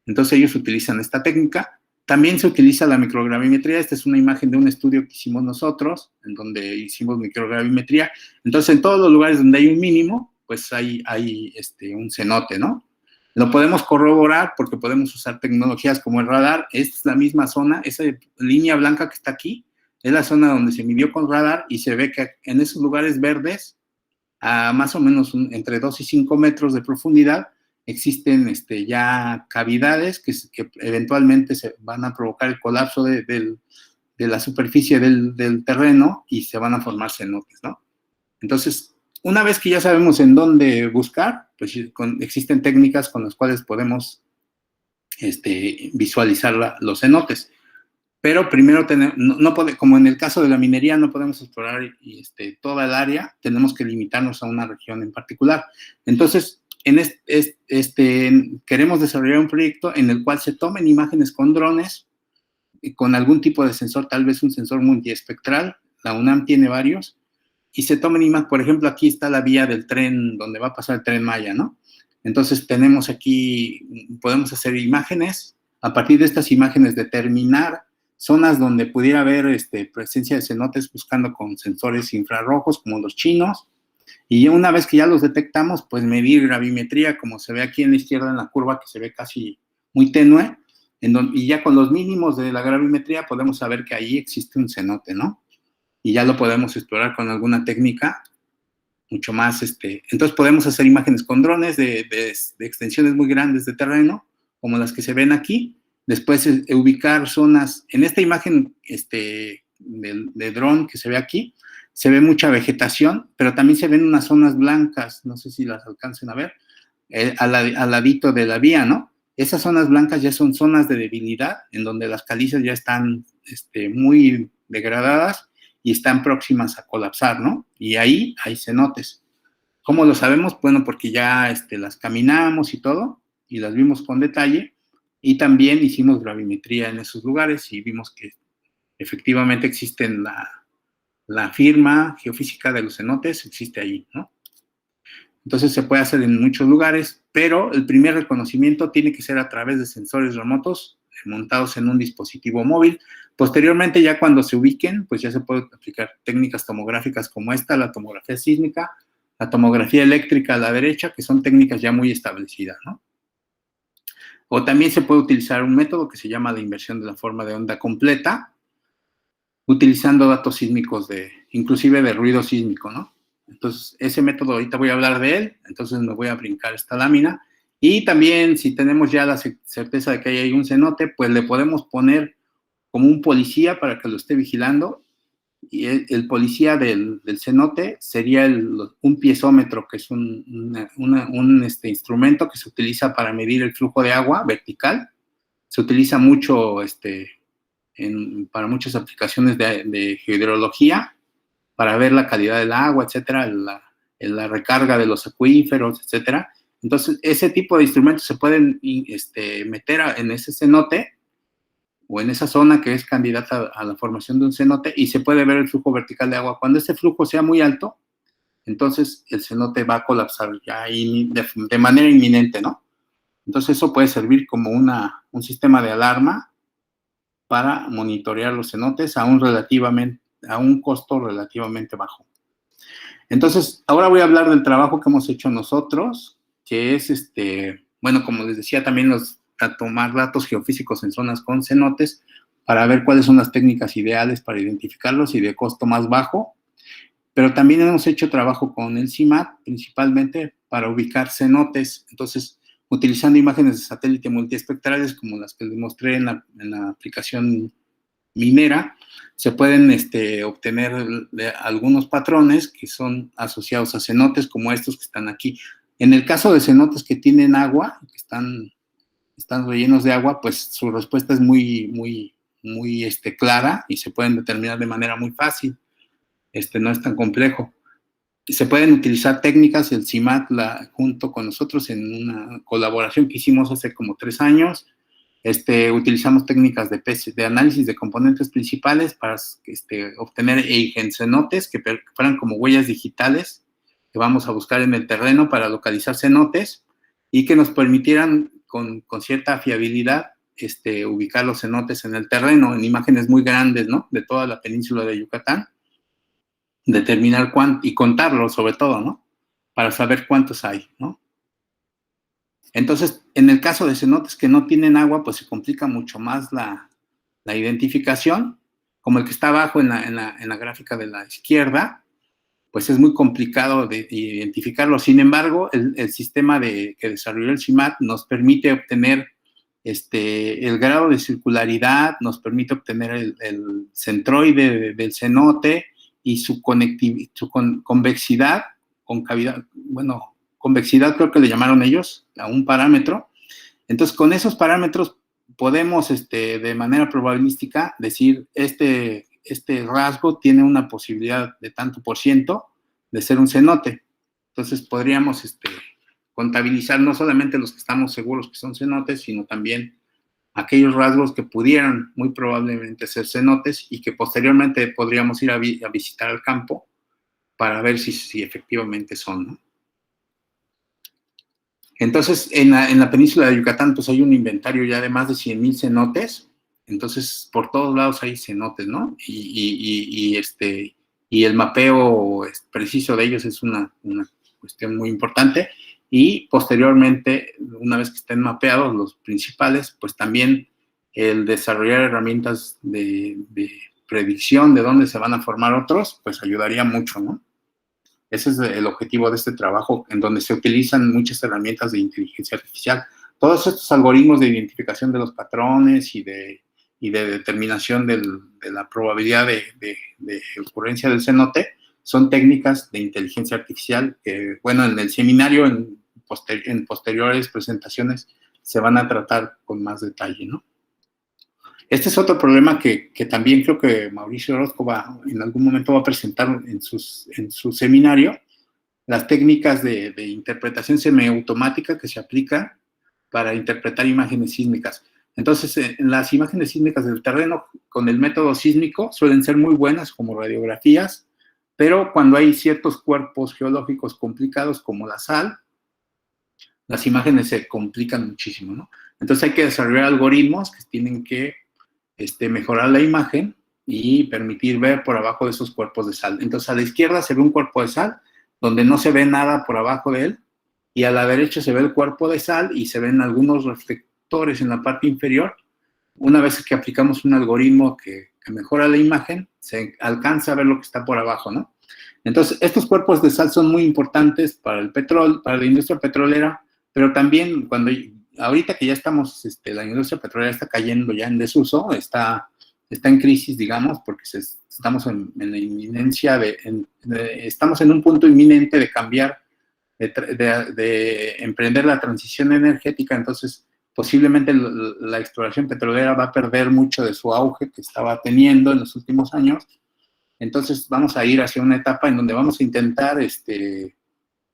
Entonces, ellos utilizan esta técnica. También se utiliza la microgravimetría. Esta es una imagen de un estudio que hicimos nosotros, en donde hicimos microgravimetría. Entonces, en todos los lugares donde hay un mínimo, pues hay un cenote, ¿no? Lo podemos corroborar porque podemos usar tecnologías como el radar. Esta es la misma zona, esa línea blanca que está aquí, es la zona donde se midió con radar y se ve que en esos lugares verdes, a más o menos entre 2 y 5 metros de profundidad, existen ya cavidades que eventualmente se van a provocar el colapso de la superficie del terreno y se van a formar cenotes, ¿no? Entonces, una vez que ya sabemos en dónde buscar, pues existen técnicas con las cuales podemos visualizar los cenotes. Pero primero, como en el caso de la minería, no podemos explorar toda el área, tenemos que limitarnos a una región en particular. Entonces, queremos desarrollar un proyecto en el cual se tomen imágenes con drones, con algún tipo de sensor, tal vez un sensor multiespectral, la UNAM tiene varios, y se tomen imágenes. Por ejemplo, aquí está la vía del tren, donde va a pasar el Tren Maya, ¿no? Entonces, tenemos aquí, podemos hacer imágenes, a partir de estas imágenes determinar zonas donde pudiera haber presencia de cenotes buscando con sensores infrarrojos, como los chinos, y una vez que ya los detectamos, pues medir gravimetría, como se ve aquí en la izquierda en la curva, que se ve casi muy tenue, y ya con los mínimos de la gravimetría podemos saber que ahí existe un cenote, ¿no? Y ya lo podemos explorar con alguna técnica mucho más, entonces podemos hacer imágenes con drones de extensiones muy grandes de terreno, como las que se ven aquí. Después ubicar zonas, en esta imagen de dron que se ve aquí, se ve mucha vegetación, pero también se ven unas zonas blancas, no sé si las alcancen a ver, al ladito de la vía, ¿no? Esas zonas blancas ya son zonas de debilidad, en donde las calizas ya están muy degradadas y están próximas a colapsar, ¿no? Y ahí hay cenotes. ¿Cómo lo sabemos? Bueno, porque ya las caminamos y todo, y las vimos con detalle, y también hicimos gravimetría en esos lugares y vimos que efectivamente existen la firma geofísica de los cenotes, existe ahí, ¿no? Entonces se puede hacer en muchos lugares, pero el primer reconocimiento tiene que ser a través de sensores remotos montados en un dispositivo móvil. Posteriormente, ya cuando se ubiquen, pues ya se pueden aplicar técnicas tomográficas como esta, la tomografía sísmica, la tomografía eléctrica a la derecha, que son técnicas ya muy establecidas, ¿no? O también se puede utilizar un método que se llama la inversión de la forma de onda completa, utilizando datos sísmicos inclusive de ruido sísmico, ¿no? Entonces, ese método ahorita voy a hablar de él, entonces me voy a brincar esta lámina. Y también, si tenemos ya la certeza de que hay un cenote, pues le podemos poner como un policía para que lo esté vigilando. Y el policía del cenote sería un piezómetro, que es un instrumento que se utiliza para medir el flujo de agua vertical. Se utiliza mucho para muchas aplicaciones de hidrología, para ver la calidad del agua, etcétera, la recarga de los acuíferos, etcétera. Entonces, ese tipo de instrumentos se pueden meter en ese cenote o en esa zona que es candidata a la formación de un cenote, y se puede ver el flujo vertical de agua. Cuando ese flujo sea muy alto, entonces el cenote va a colapsar ya de manera inminente, ¿no? Entonces eso puede servir como un sistema de alarma para monitorear los cenotes a un costo relativamente bajo. Entonces, ahora voy a hablar del trabajo que hemos hecho nosotros, que es, bueno, como les decía, también a tomar datos geofísicos en zonas con cenotes para ver cuáles son las técnicas ideales para identificarlos y de costo más bajo. Pero también hemos hecho trabajo con el CIMAT, principalmente para ubicar cenotes. Entonces, utilizando imágenes de satélite multiespectrales, como las que les mostré en la aplicación minera, se pueden obtener algunos patrones que son asociados a cenotes como estos que están aquí. En el caso de cenotes que tienen agua, que están rellenos de agua, pues su respuesta es muy clara y se pueden determinar de manera muy fácil. No es tan complejo. Se pueden utilizar técnicas, el CIMAT junto con nosotros en una colaboración que hicimos hace como 3 años. Utilizamos técnicas de análisis de componentes principales para obtener eigencenotes que fueran como huellas digitales que vamos a buscar en el terreno para localizar cenotes y que nos permitieran con cierta fiabilidad ubicar los cenotes en el terreno, en imágenes muy grandes, ¿no? De toda la península de Yucatán, determinar cuánto y contarlos sobre todo, ¿no? Para saber cuántos hay, ¿no? Entonces, en el caso de cenotes que no tienen agua, pues se complica mucho más la identificación, como el que está abajo en la gráfica de la izquierda, pues es muy complicado de identificarlo. Sin embargo, el sistema que desarrolló el CIMAT nos permite obtener el grado de circularidad, nos permite obtener el centroide del cenote y su convexidad, concavidad, bueno, convexidad creo que le llamaron ellos a un parámetro. Entonces, con esos parámetros podemos, de manera probabilística, decir, este rasgo tiene una posibilidad de tanto por ciento de ser un cenote. Entonces, podríamos contabilizar no solamente los que estamos seguros que son cenotes, sino también aquellos rasgos que pudieran muy probablemente ser cenotes y que posteriormente podríamos ir a visitar el campo para ver si efectivamente son, ¿no? Entonces, en la península de Yucatán, pues hay un inventario ya de más de 100,000 cenotes. Entonces, por todos lados hay cenotes, ¿no? Y el mapeo preciso de ellos es una cuestión muy importante. Y posteriormente, una vez que estén mapeados los principales, pues también el desarrollar herramientas de predicción de dónde se van a formar otros, pues ayudaría mucho, ¿no? Ese es el objetivo de este trabajo, en donde se utilizan muchas herramientas de inteligencia artificial. Todos estos algoritmos de identificación de los patrones y de determinación de la probabilidad de ocurrencia del cenote son técnicas de inteligencia artificial que, bueno, en el seminario, en posteriores presentaciones, se van a tratar con más detalle, ¿no? Este es otro problema que también creo que Mauricio Orozco en algún momento va a presentar en su seminario, las técnicas de interpretación semiautomática que se aplican para interpretar imágenes sísmicas. Entonces, las imágenes sísmicas del terreno con el método sísmico suelen ser muy buenas como radiografías, pero cuando hay ciertos cuerpos geológicos complicados como la sal, las imágenes se complican muchísimo, ¿no? Entonces hay que desarrollar algoritmos que tienen que mejorar la imagen y permitir ver por abajo de esos cuerpos de sal. Entonces, a la izquierda se ve un cuerpo de sal, donde no se ve nada por abajo de él, y a la derecha se ve el cuerpo de sal y se ven algunos reflectores en la parte inferior. Una vez que aplicamos un algoritmo que mejora la imagen, se alcanza a ver lo que está por abajo, ¿no? Entonces, estos cuerpos de sal son muy importantes para el petróleo, para la industria petrolera, pero también ahorita que ya estamos, la industria petrolera está cayendo ya en desuso, está en crisis, digamos, porque estamos en la inminencia estamos en un punto inminente de cambiar, de emprender la transición energética. Entonces posiblemente la exploración petrolera va a perder mucho de su auge que estaba teniendo en los últimos años. Entonces vamos a ir hacia una etapa en donde vamos a intentar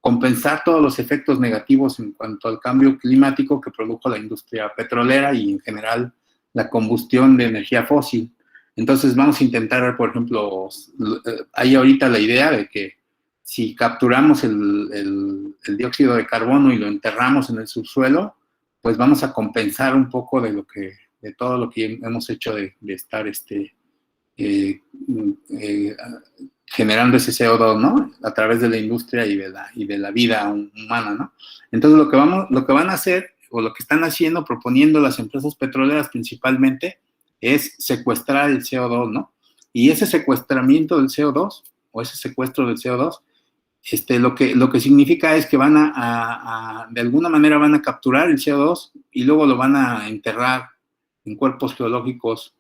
compensar todos los efectos negativos en cuanto al cambio climático que produjo la industria petrolera y en general la combustión de energía fósil. Entonces vamos a intentar, por ejemplo, hay ahorita la idea de que si capturamos el dióxido de carbono y lo enterramos en el subsuelo, pues vamos a compensar un poco de todo lo que hemos hecho de estar generando ese CO2, ¿no? A través de la industria y de la vida humana, ¿no? Entonces, lo que van a hacer, o lo que están haciendo, proponiendo las empresas petroleras principalmente, es secuestrar el CO2, ¿no? Y ese secuestramiento del CO2, o ese secuestro del CO2, lo que significa es que van de alguna manera van a capturar el CO2 y luego lo van a enterrar en cuerpos geológicos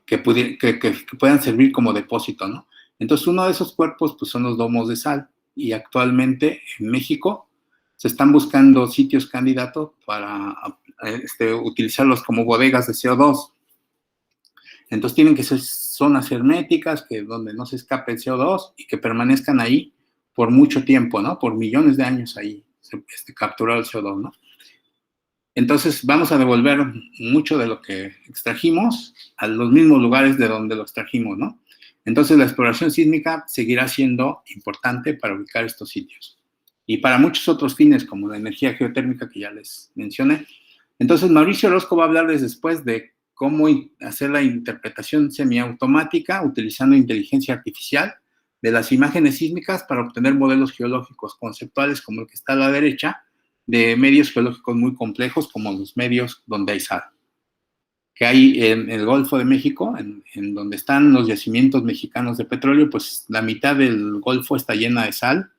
que puedan servir como depósito, ¿no? Entonces, uno de esos cuerpos, pues, son los domos de sal. Y actualmente, en México, se están buscando sitios candidatos para utilizarlos como bodegas de CO2. Entonces, tienen que ser zonas herméticas, donde no se escape el CO2 y que permanezcan ahí por mucho tiempo, ¿no? Por millones de años ahí, capturar el CO2, ¿no? Entonces, vamos a devolver mucho de lo que extrajimos a los mismos lugares de donde lo extrajimos, ¿no? Entonces, la exploración sísmica seguirá siendo importante para ubicar estos sitios. Y para muchos otros fines, como la energía geotérmica que ya les mencioné. Entonces, Mauricio Orozco va a hablarles después de cómo hacer la interpretación semiautomática utilizando inteligencia artificial de las imágenes sísmicas para obtener modelos geológicos conceptuales como el que está a la derecha, de medios geológicos muy complejos como los medios donde hay sal. Que hay en el Golfo de México, en donde están los yacimientos mexicanos de petróleo, pues la mitad del Golfo está llena de sal.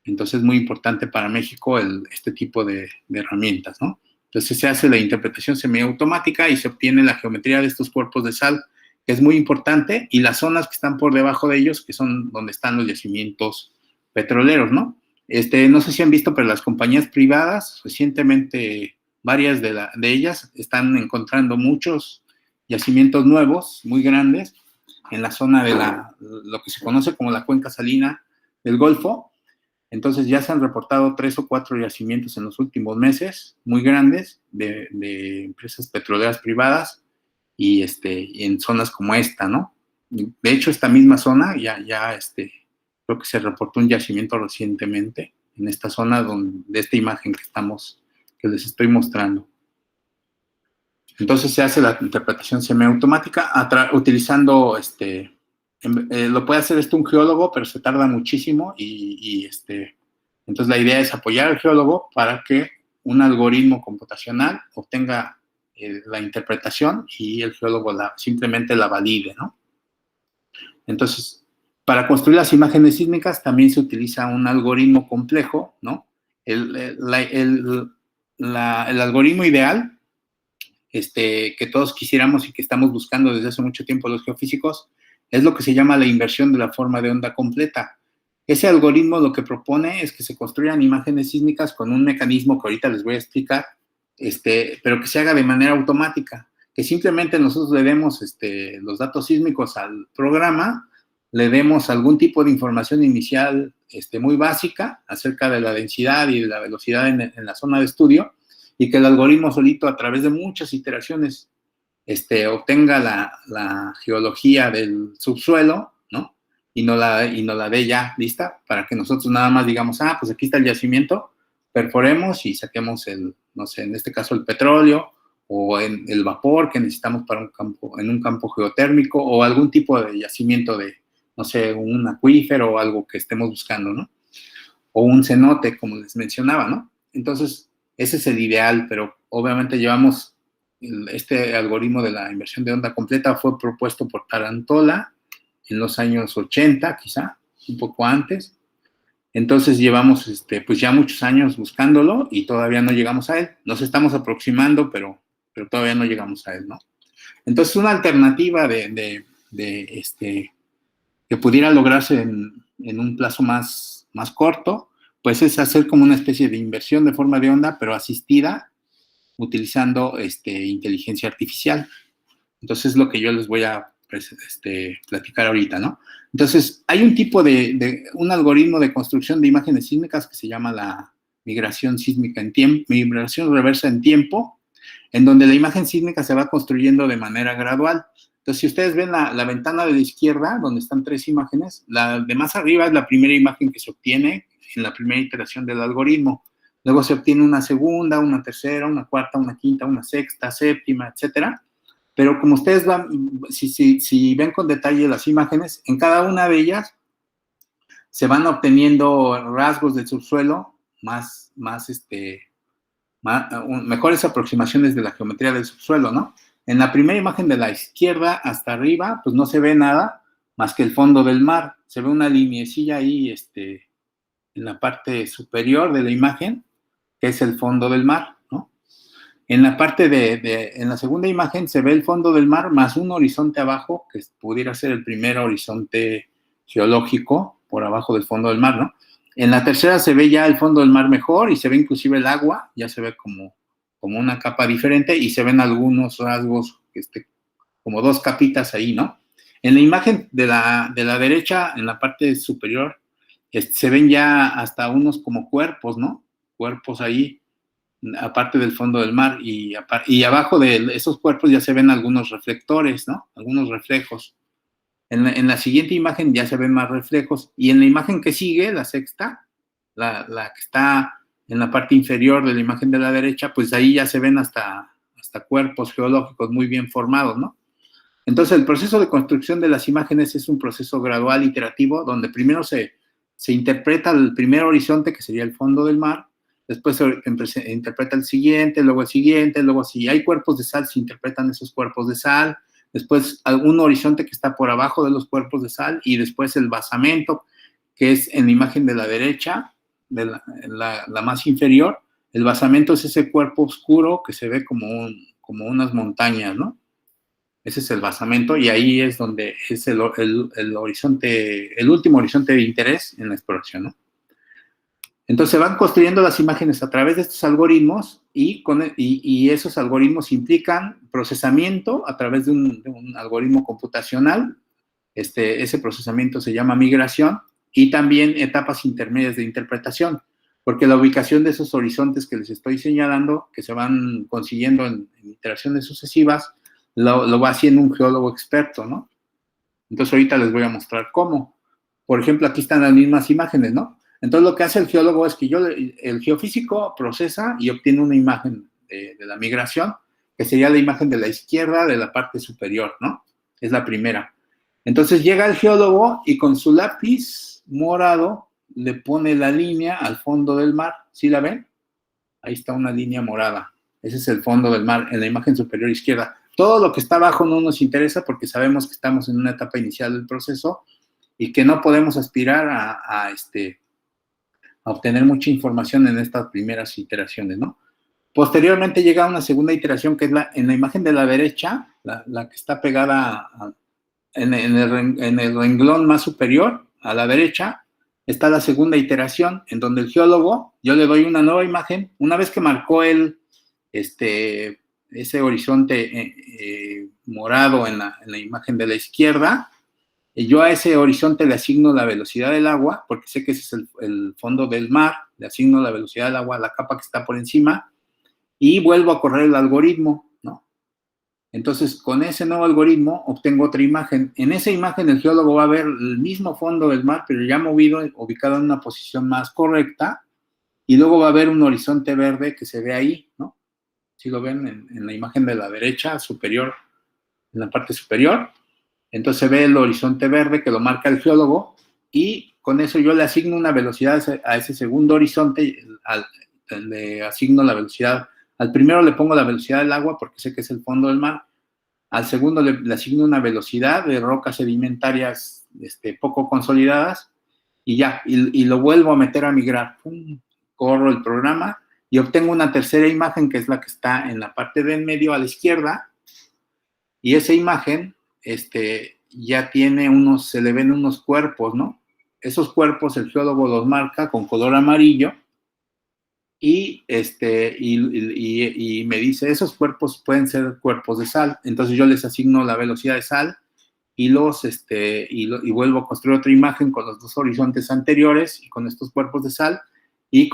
Entonces es muy importante para México este tipo de herramientas, ¿no? Entonces se hace la interpretación semiautomática y se obtiene la geometría de estos cuerpos de sal, que es muy importante, y las zonas que están por debajo de ellos, que son donde están los yacimientos petroleros, ¿no? No sé si han visto, pero las compañías privadas, recientemente varias de ellas están encontrando muchos yacimientos nuevos, muy grandes, en la zona de lo que se conoce como la cuenca salina del Golfo. Entonces ya se han reportado 3 o 4 yacimientos en los últimos meses, muy grandes, de empresas petroleras privadas, y en zonas como esta, ¿no? De hecho, esta misma zona creo que se reportó un yacimiento recientemente en esta zona de esta imagen que les estoy mostrando. Entonces se hace la interpretación semiautomática utilizando, lo puede hacer un geólogo, pero se tarda muchísimo entonces la idea es apoyar al geólogo para que un algoritmo computacional obtenga la interpretación y el geólogo simplemente la valide, ¿no? Entonces, para construir las imágenes sísmicas también se utiliza un algoritmo complejo, ¿no? El algoritmo ideal, que todos quisiéramos y que estamos buscando desde hace mucho tiempo los geofísicos, es lo que se llama la inversión de la forma de onda completa. Ese algoritmo lo que propone es que se construyan imágenes sísmicas con un mecanismo que ahorita les voy a explicar, pero que se haga de manera automática, que simplemente nosotros le demos los datos sísmicos al programa, le demos algún tipo de información inicial muy básica acerca de la densidad y de la velocidad en la zona de estudio, y que el algoritmo solito, a través de muchas iteraciones, obtenga la geología del subsuelo, ¿no? Y no la dé ya lista, para que nosotros nada más digamos, pues aquí está el yacimiento, perforemos y saquemos no sé, en este caso el petróleo, o el vapor que necesitamos en un campo geotérmico, o algún tipo de yacimiento de, no sé, un acuífero o algo que estemos buscando, ¿no? O un cenote, como les mencionaba, ¿no? Entonces, ese es el ideal, pero obviamente llevamos este algoritmo de la inversión de onda completa fue propuesto por Tarantola en los años 80, quizá, un poco antes. Entonces llevamos pues ya muchos años buscándolo y todavía no llegamos a él. Nos estamos aproximando, pero todavía no llegamos a él, ¿no? Entonces, una alternativa que pudiera lograrse en un plazo más corto, pues es hacer como una especie de inversión de forma de onda, pero asistida, utilizando inteligencia artificial. Entonces, es lo que yo les voy a platicar ahorita, ¿no? Entonces, hay un tipo un algoritmo de construcción de imágenes sísmicas que se llama la migración sísmica en tiempo, migración reversa en tiempo, en donde la imagen sísmica se va construyendo de manera gradual. Entonces, si ustedes ven la ventana de la izquierda, donde están 3 imágenes, la de más arriba es la primera imagen que se obtiene en la primera iteración del algoritmo. luego se obtiene una segunda, una tercera, una cuarta, una quinta, una sexta, séptima, etcétera. Pero como ustedes van, si ven con detalle las imágenes, en cada una de ellas se van obteniendo rasgos del subsuelo mejores aproximaciones de la geometría del subsuelo, ¿no? En la primera imagen de la izquierda hasta arriba, pues no se ve nada más que el fondo del mar. Se ve una liniecilla ahí, en la parte superior de la imagen, que es el fondo del mar, ¿no? En la parte en la segunda imagen se ve el fondo del mar más un horizonte abajo, que pudiera ser el primer horizonte geológico por abajo del fondo del mar, ¿no? En la tercera se ve ya el fondo del mar mejor y se ve inclusive el agua, ya se ve como una capa diferente y se ven algunos rasgos, como dos capitas ahí, ¿no? En la imagen de la derecha, en la parte superior, se ven ya hasta unos como cuerpos, ¿no? Cuerpos ahí, aparte del fondo del mar, y abajo de esos cuerpos ya se ven algunos reflectores, ¿no? Algunos reflejos. En la siguiente imagen ya se ven más reflejos, y en la imagen que sigue, la sexta, la que está en la parte inferior de la imagen de la derecha, pues ahí ya se ven hasta cuerpos geológicos muy bien formados, ¿no? Entonces, el proceso de construcción de las imágenes es un proceso gradual, iterativo, donde primero se interpreta el primer horizonte, que sería el fondo del mar, después se interpreta el siguiente, luego si hay cuerpos de sal, se interpretan esos cuerpos de sal, después algún horizonte que está por abajo de los cuerpos de sal, y después el basamento, que es en la imagen de la derecha, de la más inferior. El basamento es ese cuerpo oscuro que se ve como unas montañas, ¿no? Ese es el basamento, y ahí es donde es el horizonte, el último horizonte de interés en la exploración, ¿no? Entonces se van construyendo las imágenes a través de estos algoritmos, y esos algoritmos implican procesamiento a través de un algoritmo computacional. Ese procesamiento se llama migración, y también etapas intermedias de interpretación, porque la ubicación de esos horizontes que les estoy señalando, que se van consiguiendo en iteraciones sucesivas, lo va haciendo un geólogo experto, ¿no? Entonces ahorita les voy a mostrar cómo. Por ejemplo, aquí están las mismas imágenes, ¿no? Entonces lo que hace el geólogo es que el geofísico procesa y obtiene una imagen de la migración, que sería la imagen de la izquierda de la parte superior, ¿no? Es la primera. Entonces llega el geólogo y con su lápiz morado le pone la línea al fondo del mar. ¿Sí la ven? Ahí está una línea morada. Ese es el fondo del mar en la imagen superior izquierda. Todo lo que está abajo no nos interesa porque sabemos que estamos en una etapa inicial del proceso y que no podemos aspirar a obtener mucha información en estas primeras iteraciones, ¿no? Posteriormente llega una segunda iteración, que es en la imagen de la derecha, la que está pegada en el renglón más superior, a la derecha, está la segunda iteración, en donde el geólogo, yo le doy una nueva imagen, una vez que marcó ese horizonte morado en la imagen de la izquierda, yo a ese horizonte le asigno la velocidad del agua, porque sé que ese es el fondo del mar, le asigno la velocidad del agua a la capa que está por encima, y vuelvo a correr el algoritmo, ¿no? Entonces, con ese nuevo algoritmo obtengo otra imagen. En esa imagen el geólogo va a ver el mismo fondo del mar, pero ya movido, ubicado en una posición más correcta, y luego va a ver un horizonte verde que se ve ahí, ¿no? Si lo ven en la imagen de la derecha superior, en la parte superior. Entonces se ve el horizonte verde que lo marca el geólogo, y con eso yo le asigno una velocidad a ese segundo horizonte, le asigno la velocidad. Al primero le pongo la velocidad del agua porque sé que es el fondo del mar. Al segundo le asigno una velocidad de rocas sedimentarias poco consolidadas, y ya, y lo vuelvo a meter a migrar. ¡Pum! Corro el programa y obtengo una tercera imagen, que es la que está en la parte de en medio a la izquierda, y esa imagen ya tiene se le ven unos cuerpos, ¿no? Esos cuerpos el geólogo los marca con color amarillo, y me dice, esos cuerpos pueden ser cuerpos de sal. Entonces yo les asigno la velocidad de sal, y vuelvo a construir otra imagen con los dos horizontes anteriores y con estos cuerpos de sal, y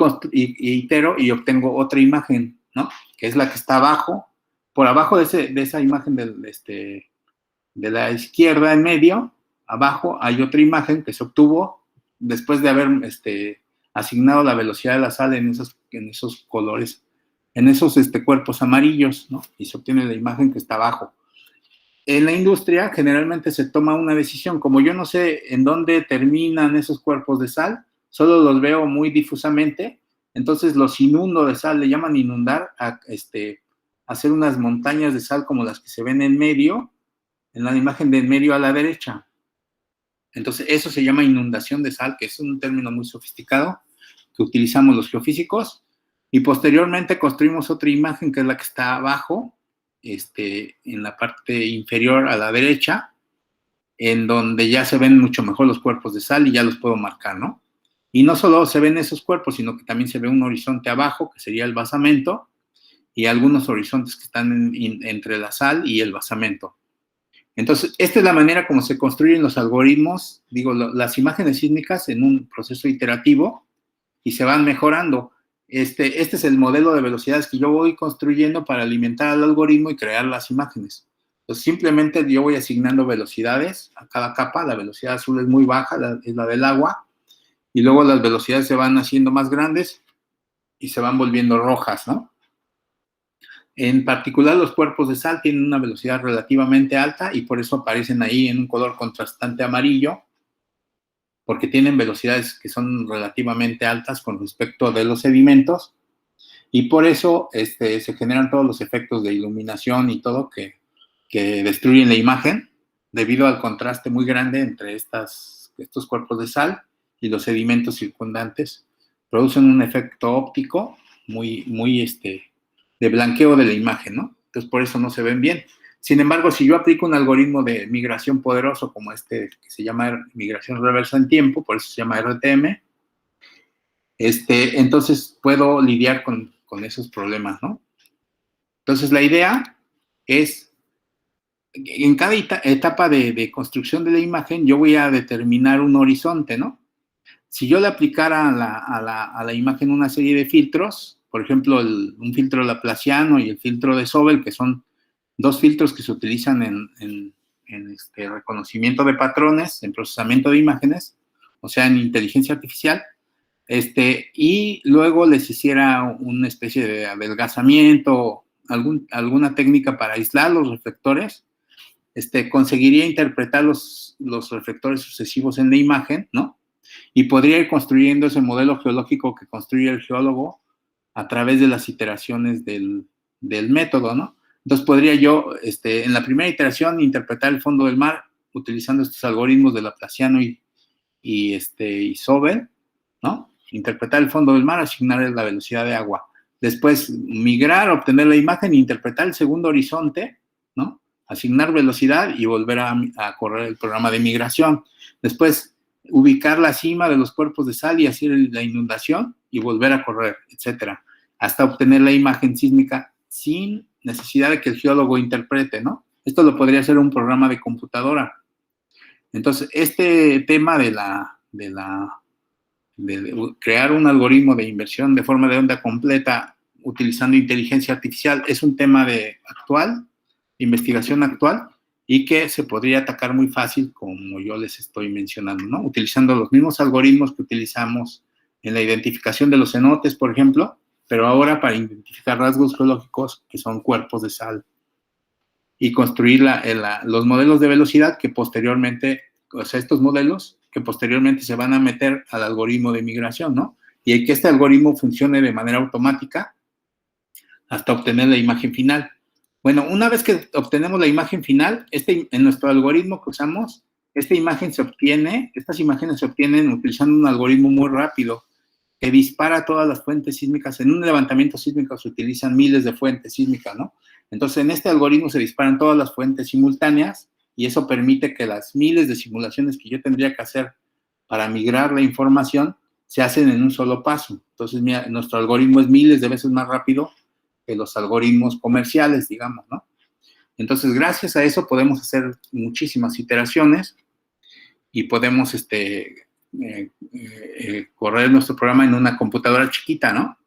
itero y obtengo otra imagen, ¿no? Que es la que está abajo. Por abajo de esa imagen de la izquierda en medio, abajo hay otra imagen que se obtuvo después de haber asignado la velocidad de la sal en esos colores, en esos cuerpos amarillos, ¿no? Y se obtiene la imagen que está abajo. En la industria generalmente se toma una decisión, como yo no sé en dónde terminan esos cuerpos de sal, solo los veo muy difusamente, entonces los inundo de sal, le llaman inundar, hacer unas montañas de sal como las que se ven en medio, en la imagen de en medio a la derecha. Entonces eso se llama inundación de sal, que es un término muy sofisticado que utilizamos los geofísicos, y posteriormente construimos otra imagen que es la que está abajo, en la parte inferior a la derecha, en donde ya se ven mucho mejor los cuerpos de sal y ya los puedo marcar, ¿no? Y no solo se ven esos cuerpos, sino que también se ve un horizonte abajo, que sería el basamento, y algunos horizontes que están entre la sal y el basamento. Entonces, esta es la manera como se construyen los algoritmos, digo, las imágenes sísmicas en un proceso iterativo y se van mejorando. Este es el modelo de velocidades que yo voy construyendo para alimentar al algoritmo y crear las imágenes. Entonces, simplemente yo voy asignando velocidades a cada capa. La velocidad azul es muy baja, es la del agua, y luego las velocidades se van haciendo más grandes y se van volviendo rojas, ¿no? En particular, los cuerpos de sal tienen una velocidad relativamente alta y por eso aparecen ahí en un color contrastante amarillo, porque tienen velocidades que son relativamente altas con respecto de los sedimentos, y por eso se generan todos los efectos de iluminación y todo que destruyen la imagen debido al contraste muy grande entre estos cuerpos de sal y los sedimentos circundantes. Producen un efecto óptico muy de blanqueo de la imagen, ¿no? Entonces, por eso no se ven bien. Sin embargo, si yo aplico un algoritmo de migración poderoso como que se llama migración reversa en tiempo, por eso se llama RTM, entonces puedo lidiar con esos problemas, ¿no? Entonces, la idea es, en cada etapa de construcción de la imagen, yo voy a determinar un horizonte, ¿no? Si yo le aplicara a la imagen una serie de filtros, por ejemplo, un filtro laplaciano y el filtro de Sobel, que son dos filtros que se utilizan en reconocimiento de patrones, en procesamiento de imágenes, o sea, en inteligencia artificial, y luego les hiciera una especie de adelgazamiento, alguna técnica para aislar los reflectores, conseguiría interpretar los reflectores sucesivos en la imagen, ¿no? Y podría ir construyendo ese modelo geológico que construye el geólogo a través de las iteraciones del método, ¿no? Entonces podría yo, en la primera iteración, interpretar el fondo del mar utilizando estos algoritmos de Laplaciano y Sobel, ¿no? Interpretar el fondo del mar, asignarle la velocidad de agua. Después migrar, obtener la imagen e interpretar el segundo horizonte, ¿no? Asignar velocidad y volver a correr el programa de migración. Después ubicar la cima de los cuerpos de sal y hacer la inundación y volver a correr, etcétera, hasta obtener la imagen sísmica sin necesidad de que el geólogo interprete, ¿no? Esto lo podría hacer un programa de computadora. Entonces, este tema de crear un algoritmo de inversión de forma de onda completa utilizando inteligencia artificial es un tema actual, investigación actual, y que se podría atacar muy fácil, como yo les estoy mencionando, ¿no? Utilizando los mismos algoritmos que utilizamos en la identificación de los cenotes, por ejemplo, pero ahora para identificar rasgos geológicos que son cuerpos de sal y construir los modelos de velocidad que posteriormente, o sea, estos modelos que posteriormente se van a meter al algoritmo de migración, ¿no? Y que este algoritmo funcione de manera automática hasta obtener la imagen final. Bueno, una vez que obtenemos la imagen final, en nuestro algoritmo que usamos, estas imágenes se obtienen utilizando un algoritmo muy rápido que dispara todas las fuentes sísmicas. En un levantamiento sísmico se utilizan miles de fuentes sísmicas, ¿no? Entonces, en este algoritmo se disparan todas las fuentes simultáneas y eso permite que las miles de simulaciones que yo tendría que hacer para migrar la información se hacen en un solo paso. Entonces, nuestro algoritmo es miles de veces más rápido que los algoritmos comerciales, digamos, ¿no? Entonces, gracias a eso podemos hacer muchísimas iteraciones y podemos correr nuestro programa en una computadora chiquita, ¿no?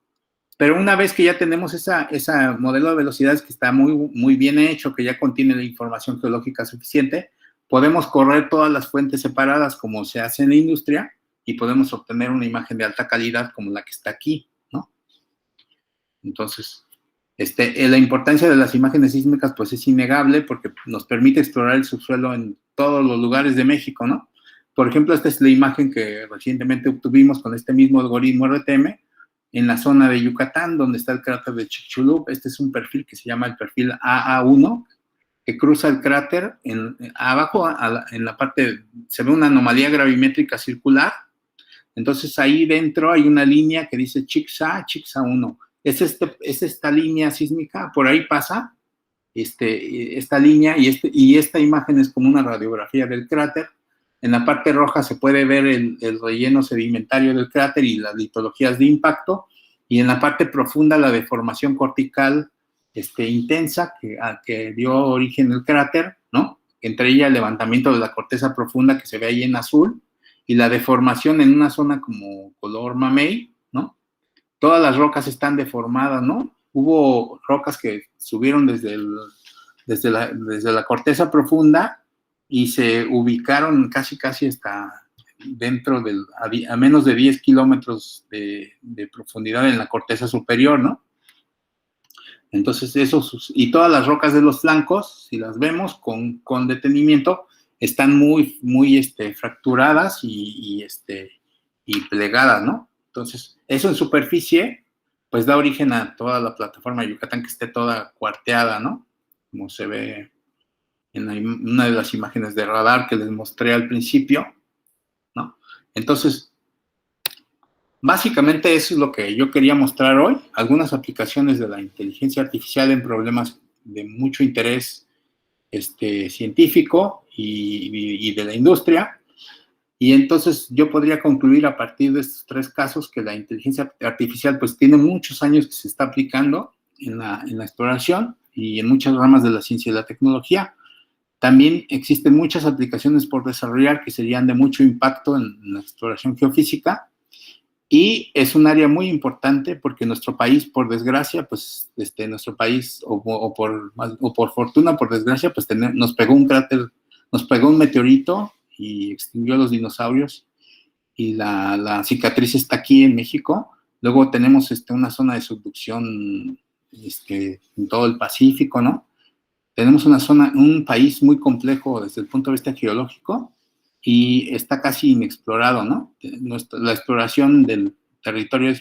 Pero una vez que ya tenemos ese modelo de velocidades que está muy, muy bien hecho, que ya contiene la información geológica suficiente, podemos correr todas las fuentes separadas como se hace en la industria y podemos obtener una imagen de alta calidad como la que está aquí, ¿no? Entonces, la importancia de las imágenes sísmicas pues es innegable porque nos permite explorar el subsuelo en todos los lugares de México, ¿no? Por ejemplo, esta es la imagen que recientemente obtuvimos con este mismo algoritmo RTM en la zona de Yucatán, donde está el cráter de Chicxulub. Este es un perfil que se llama el perfil AA1, que cruza el cráter. Abajo, en la parte, se ve una anomalía gravimétrica circular. Entonces, ahí dentro hay una línea que dice Chicxa 1. Es esta línea sísmica, por ahí pasa esta línea, y esta imagen es como una radiografía del cráter. En la parte roja se puede ver el relleno sedimentario del cráter y las litologías de impacto, y en la parte profunda la deformación cortical intensa que dio origen al cráter, ¿no? Entre ella el levantamiento de la corteza profunda que se ve ahí en azul, y la deformación en una zona como color mamey, ¿no? Todas las rocas están deformadas, ¿no? Hubo rocas que subieron desde la corteza profunda y se ubicaron casi hasta dentro a menos de 10 kilómetros de profundidad en la corteza superior, ¿no? Entonces, y todas las rocas de los flancos, si las vemos con detenimiento, están muy fracturadas y plegadas, ¿no? Entonces, eso en superficie, pues da origen a toda la plataforma de Yucatán que esté toda cuarteada, ¿no? Como se ve en una de las imágenes de radar que les mostré al principio, ¿no? Entonces, básicamente eso es lo que yo quería mostrar hoy, algunas aplicaciones de la inteligencia artificial en problemas de mucho interés científico y de la industria. Y entonces yo podría concluir a partir de estos 3 casos que la inteligencia artificial pues tiene muchos años que se está aplicando en la exploración y en muchas ramas de la ciencia y la tecnología. También existen muchas aplicaciones por desarrollar que serían de mucho impacto en la exploración geofísica, y es un área muy importante porque nuestro país, por desgracia, pues nuestro país, o por fortuna, por desgracia, pues nos pegó un cráter, nos pegó un meteorito y extinguió a los dinosaurios, y la cicatriz está aquí en México. Luego tenemos una zona de subducción en todo el Pacífico, ¿no? Tenemos un país muy complejo desde el punto de vista geológico y está casi inexplorado, ¿no? La exploración del territorio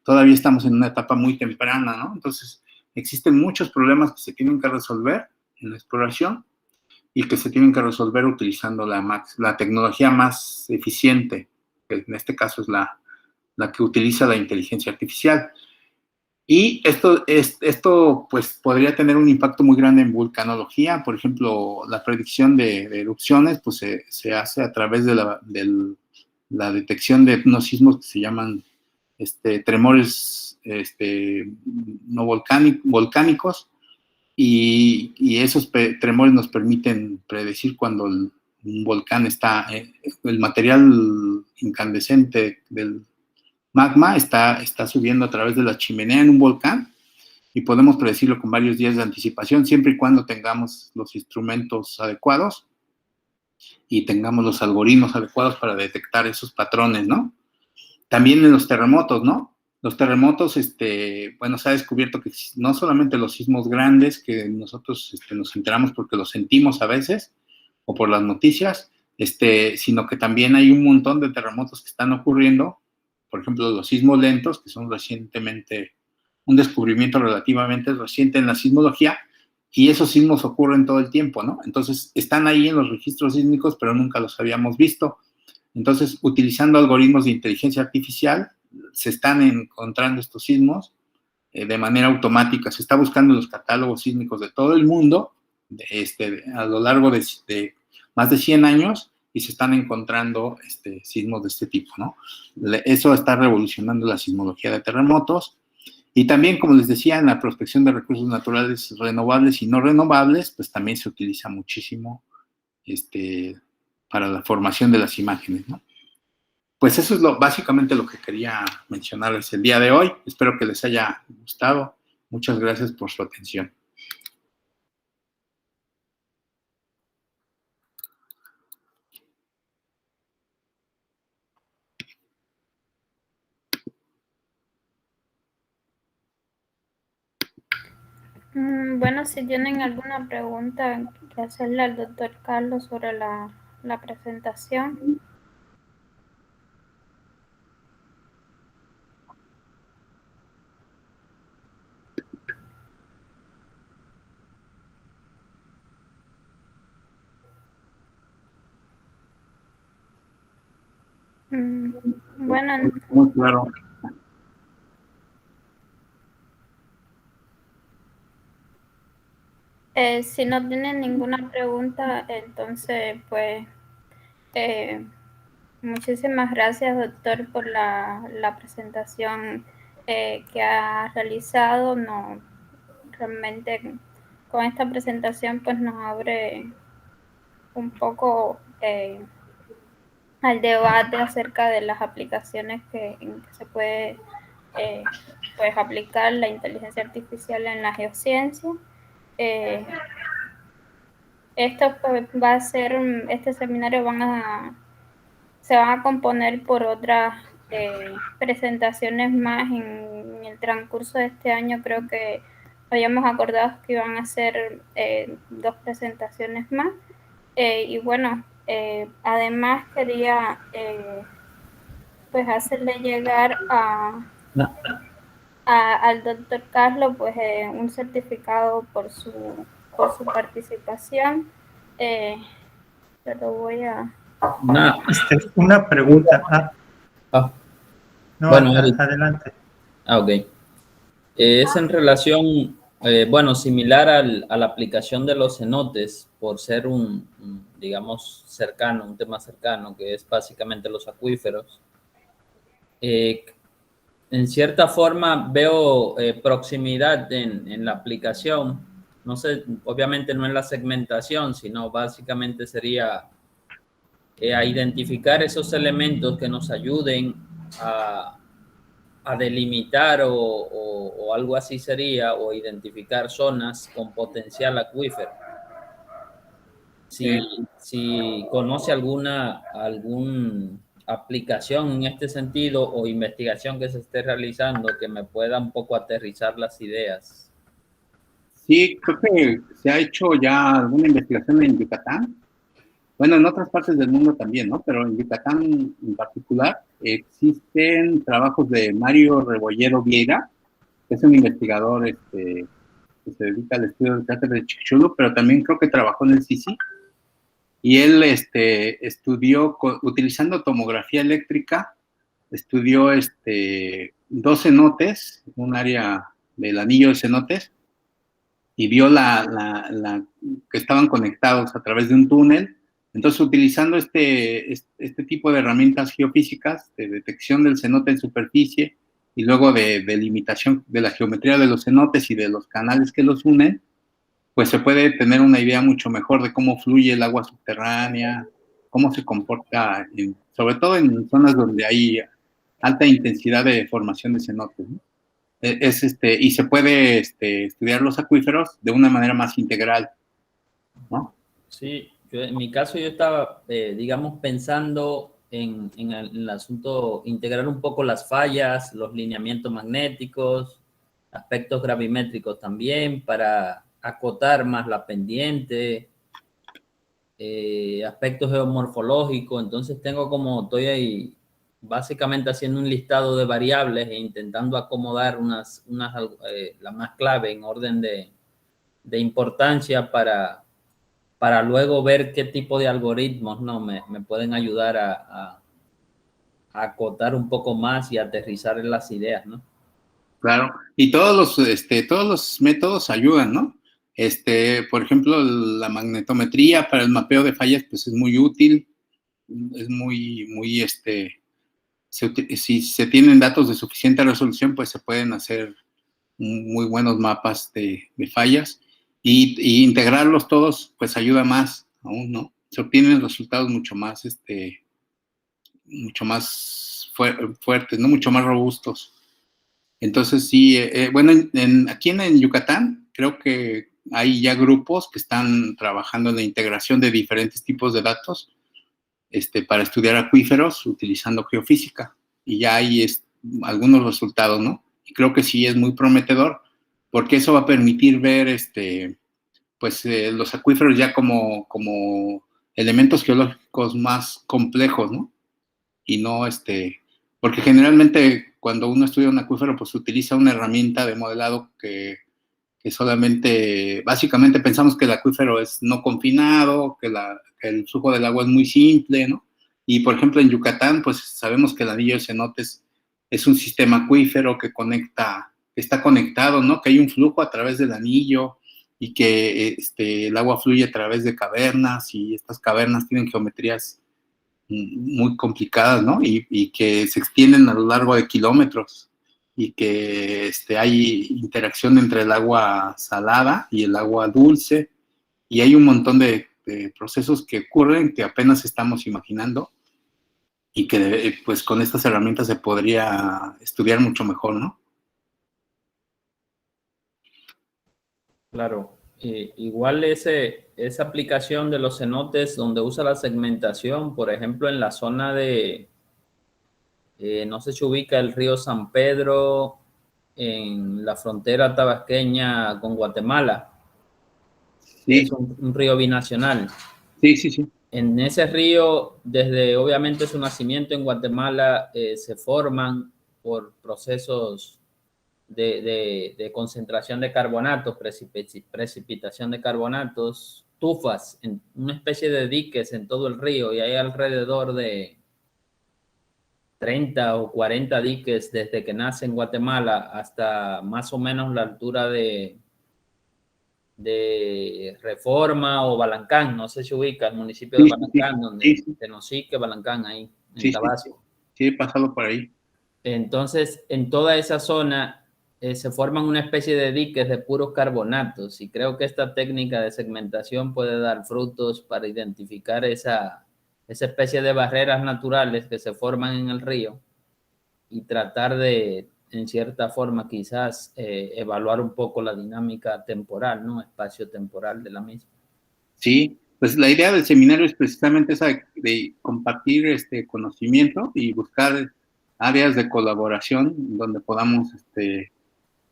todavía estamos en una etapa muy temprana, ¿no? Entonces, existen muchos problemas que se tienen que resolver en la exploración y que se tienen que resolver utilizando la tecnología más eficiente, que en este caso es la que utiliza la inteligencia artificial. Y esto pues podría tener un impacto muy grande en vulcanología. Por ejemplo, la predicción de erupciones pues se hace a través de la detección de unos sismos que se llaman tremores no volcánicos, y esos tremores nos permiten predecir cuando un volcán el material incandescente del magma está subiendo a través de la chimenea en un volcán, y podemos predecirlo con varios días de anticipación, siempre y cuando tengamos los instrumentos adecuados y tengamos los algoritmos adecuados para detectar esos patrones, ¿no? También en los terremotos, ¿no? Los terremotos, bueno, se ha descubierto que no solamente los sismos grandes, que nosotros nos enteramos porque los sentimos a veces, o por las noticias, sino que también hay un montón de terremotos que están ocurriendo. Por ejemplo, los sismos lentos, que son recientemente un descubrimiento relativamente reciente en la sismología, y esos sismos ocurren todo el tiempo, ¿no? Entonces, están ahí en los registros sísmicos, pero nunca los habíamos visto. Entonces, utilizando algoritmos de inteligencia artificial, se están encontrando estos sismos de manera automática. Se está buscando en los catálogos sísmicos de todo el mundo a lo largo de más de 100 años, y se están encontrando sismos de este tipo, ¿no? Eso está revolucionando la sismología de terremotos. Y también, como les decía, en la prospección de recursos naturales renovables y no renovables, pues también se utiliza muchísimo para la formación de las imágenes, ¿no? Pues eso es básicamente lo que quería mencionarles el día de hoy. Espero que les haya gustado. Muchas gracias por su atención. Bueno, si tienen alguna pregunta que hacerle al doctor Carlos sobre la presentación. Bueno, Muy claro. si no tienen ninguna pregunta, entonces, pues, muchísimas gracias, doctor, por la presentación que ha realizado. No, realmente con esta presentación, pues, nos abre un poco al debate acerca de las aplicaciones en que se puede pues, aplicar la inteligencia artificial en la geociencia. Esto pues, va a ser, este seminario se van a componer por otras presentaciones más en el transcurso de este año. Creo que habíamos acordado que iban a ser 2 presentaciones más. Y bueno, además quería pues hacerle llegar al doctor Carlos pues un certificado por su participación. Pero voy a... Una pregunta. No, bueno, adelante. ok. Es en relación, bueno, similar a la aplicación de los cenotes, por ser digamos, cercano, un tema cercano, que es básicamente los acuíferos. En cierta forma veo proximidad en la aplicación. No sé, obviamente no en la segmentación, sino básicamente sería a identificar esos elementos que nos ayuden a delimitar o algo así sería, o identificar zonas con potencial acuífero. Si conoce alguna aplicación en este sentido o investigación que se esté realizando que me pueda un poco aterrizar las ideas. Sí, creo que se ha hecho ya alguna investigación en Yucatán. Bueno, en otras partes del mundo también, ¿no? Pero en Yucatán en particular existen trabajos de Mario Rebollero Vieira, que es un investigador que se dedica al estudio del cráter de Chicxulub, pero también creo que trabajó en el CICI. Y él estudió, utilizando tomografía eléctrica, estudió 2 cenotes, un área del anillo de cenotes, y vio que estaban conectados a través de un túnel. Entonces, utilizando este tipo de herramientas geofísicas de detección del cenote en superficie y luego de delimitación de la geometría de los cenotes y de los canales que los unen, pues se puede tener una idea mucho mejor de cómo fluye el agua subterránea, cómo se comporta, sobre todo en zonas donde hay alta intensidad de formación de cenotes, ¿no? Y se puede estudiar los acuíferos de una manera más integral, ¿no? Sí, en mi caso yo estaba, digamos, pensando en el asunto, integrar un poco las fallas, los lineamientos magnéticos, aspectos gravimétricos también, para acotar más la pendiente, aspectos geomorfológicos. Entonces estoy ahí básicamente haciendo un listado de variables e intentando acomodar la más clave en orden de importancia para luego ver qué tipo de algoritmos me pueden ayudar a acotar un poco más y aterrizar en las ideas, ¿no? Claro, y todos los métodos ayudan, ¿no? Por ejemplo, la magnetometría para el mapeo de fallas, pues es muy útil, es si se tienen datos de suficiente resolución, pues se pueden hacer muy buenos mapas de fallas, y integrarlos todos, pues ayuda más aún, ¿no? Se obtienen resultados mucho más, fuertes, ¿no? Mucho más robustos. Entonces, sí, bueno, aquí en Yucatán creo que hay ya grupos que están trabajando en la integración de diferentes tipos de datos para estudiar acuíferos utilizando geofísica. Y ya hay algunos resultados, ¿no? Y creo que sí es muy prometedor porque eso va a permitir ver pues los acuíferos ya como elementos geológicos más complejos, ¿no? Y no porque generalmente cuando uno estudia un acuífero, pues utiliza una herramienta de modelado que solamente, básicamente pensamos que el acuífero es no confinado, que el flujo del agua es muy simple, ¿no? Y por ejemplo en Yucatán, pues sabemos que el anillo de cenotes es un sistema acuífero que está conectado, ¿no? Que hay un flujo a través del anillo y que el agua fluye a través de cavernas y estas cavernas tienen geometrías muy complicadas, ¿no? Y que se extienden a lo largo de kilómetros y que hay interacción entre el agua salada y el agua dulce y hay un montón de procesos que ocurren que apenas estamos imaginando y que pues con estas herramientas se podría estudiar mucho mejor, ¿no? Claro. Igual esa aplicación de los cenotes donde usa la segmentación, por ejemplo, en la zona de, no sé si ubica el río San Pedro en la frontera tabasqueña con Guatemala. Sí. Es un río binacional. Sí, sí, sí. En ese río, desde obviamente su nacimiento en Guatemala, se forman por procesos de concentración de carbonatos, precipitación de carbonatos, tufas, en una especie de diques en todo el río, y hay alrededor de 30 o 40 diques desde que nace en Guatemala hasta más o menos la altura de Reforma o Balancán, no sé si ubica el municipio de Balancán, donde Tenosique, Balancán, ahí en Tabasco. Sí, he pasado por ahí. Entonces, en toda esa zona se forman una especie de diques de puros carbonatos y creo que esta técnica de segmentación puede dar frutos para identificar esa especie de barreras naturales que se forman en el río y tratar de, en cierta forma, quizás evaluar un poco la dinámica temporal, ¿no? Espacio-temporal de la misma. Sí, pues la idea del seminario es precisamente esa de compartir este conocimiento y buscar áreas de colaboración donde podamos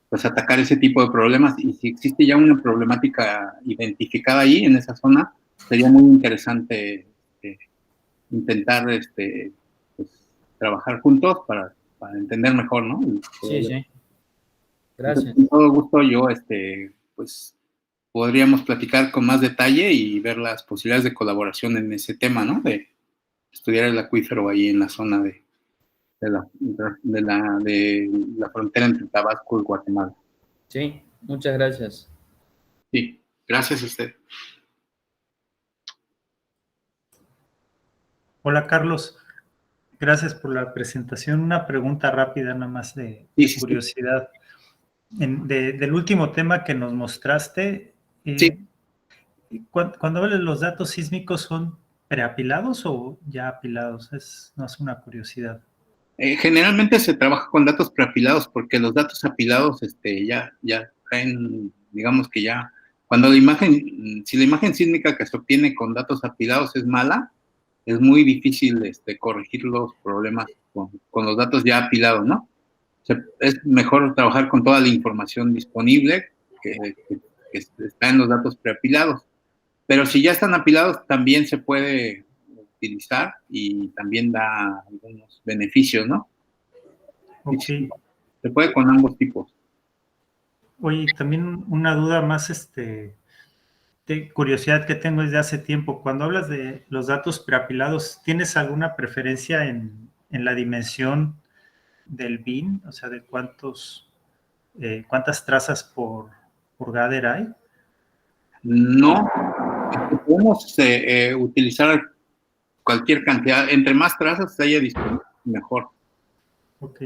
pues atacar ese tipo de problemas, y si existe ya una problemática identificada ahí en esa zona, sería muy interesante intentar pues, trabajar juntos para entender mejor, ¿no? Sí, sí. Gracias. Con todo gusto yo pues podríamos platicar con más detalle y ver las posibilidades de colaboración en ese tema, ¿no? De estudiar el acuífero ahí en la zona de la frontera entre Tabasco y Guatemala. Sí, muchas gracias. Sí, gracias a usted. Hola, Carlos. Gracias por la presentación. Una pregunta rápida, nada más de curiosidad. Del último tema que nos mostraste, cuando hablas de los datos sísmicos, ¿son preapilados o ya apilados? No es una curiosidad. Generalmente se trabaja con datos preapilados porque los datos apilados ya caen, digamos que ya, cuando si la imagen sísmica que se obtiene con datos apilados es mala, es muy difícil corregir los problemas con los datos ya apilados, ¿no? O sea, es mejor trabajar con toda la información disponible que está en los datos preapilados. Pero si ya están apilados, también se puede utilizar y también da algunos beneficios, ¿no? Okay. Se puede con ambos tipos. Oye, también una duda más, de curiosidad que tengo desde hace tiempo. Cuando hablas de los datos preapilados, ¿tienes alguna preferencia en la dimensión del bin? O sea, de cuántas trazas por gather hay. No, podemos utilizar cualquier cantidad. Entre más trazas haya disponible, mejor. Ok.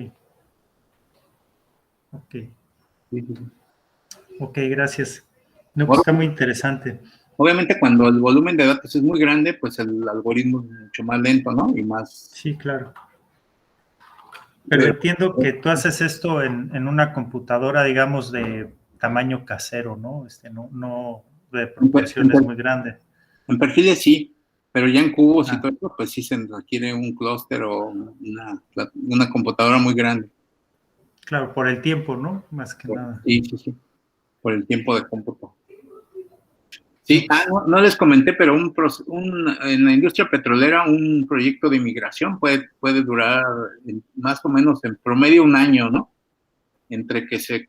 Sí. Ok, gracias. No, pues está muy interesante. Obviamente cuando el volumen de datos es muy grande, pues el algoritmo es mucho más lento, ¿no? Y más... Sí, claro. Pero entiendo que tú haces esto en una computadora, digamos, de tamaño casero, ¿no? No de proporciones muy grandes. En perfiles sí, pero ya en cubos y todo eso, pues sí se requiere un clúster o una computadora muy grande. Claro, por el tiempo, ¿no? Más que nada. Sí. por el tiempo de cómputo. Sí, no les comenté, pero en la industria petrolera un proyecto de migración puede durar más o menos en promedio un año, ¿no? Entre que se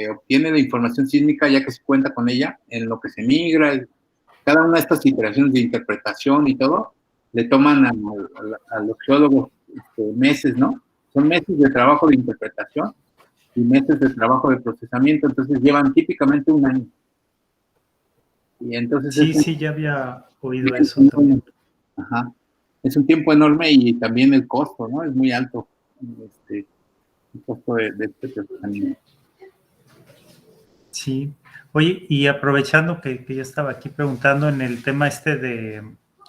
obtiene la información sísmica, ya que se cuenta con ella, en lo que se migra, cada una de estas iteraciones de interpretación y todo, le toman a los geólogos meses, ¿no? Son meses de trabajo de interpretación y meses de trabajo de procesamiento, entonces llevan típicamente un año. Y entonces sí, ya había oído eso también. Ajá. Es un tiempo enorme y también el costo, ¿no? Es muy alto el costo de este procesamiento. Sí. Oye, y aprovechando que ya estaba aquí preguntando en el tema que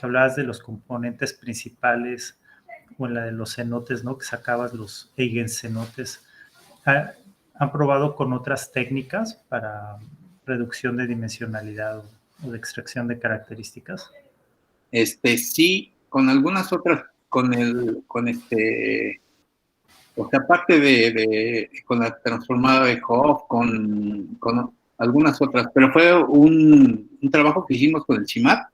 hablabas de los componentes principales o en la de los cenotes, ¿no? Que sacabas los eigencenotes. ¿Han probado con otras técnicas para reducción de dimensionalidad o de extracción de características? Sí, con algunas otras, o sea, aparte con la transformada de Hopf, con algunas otras, pero fue un trabajo que hicimos con el CIMAT,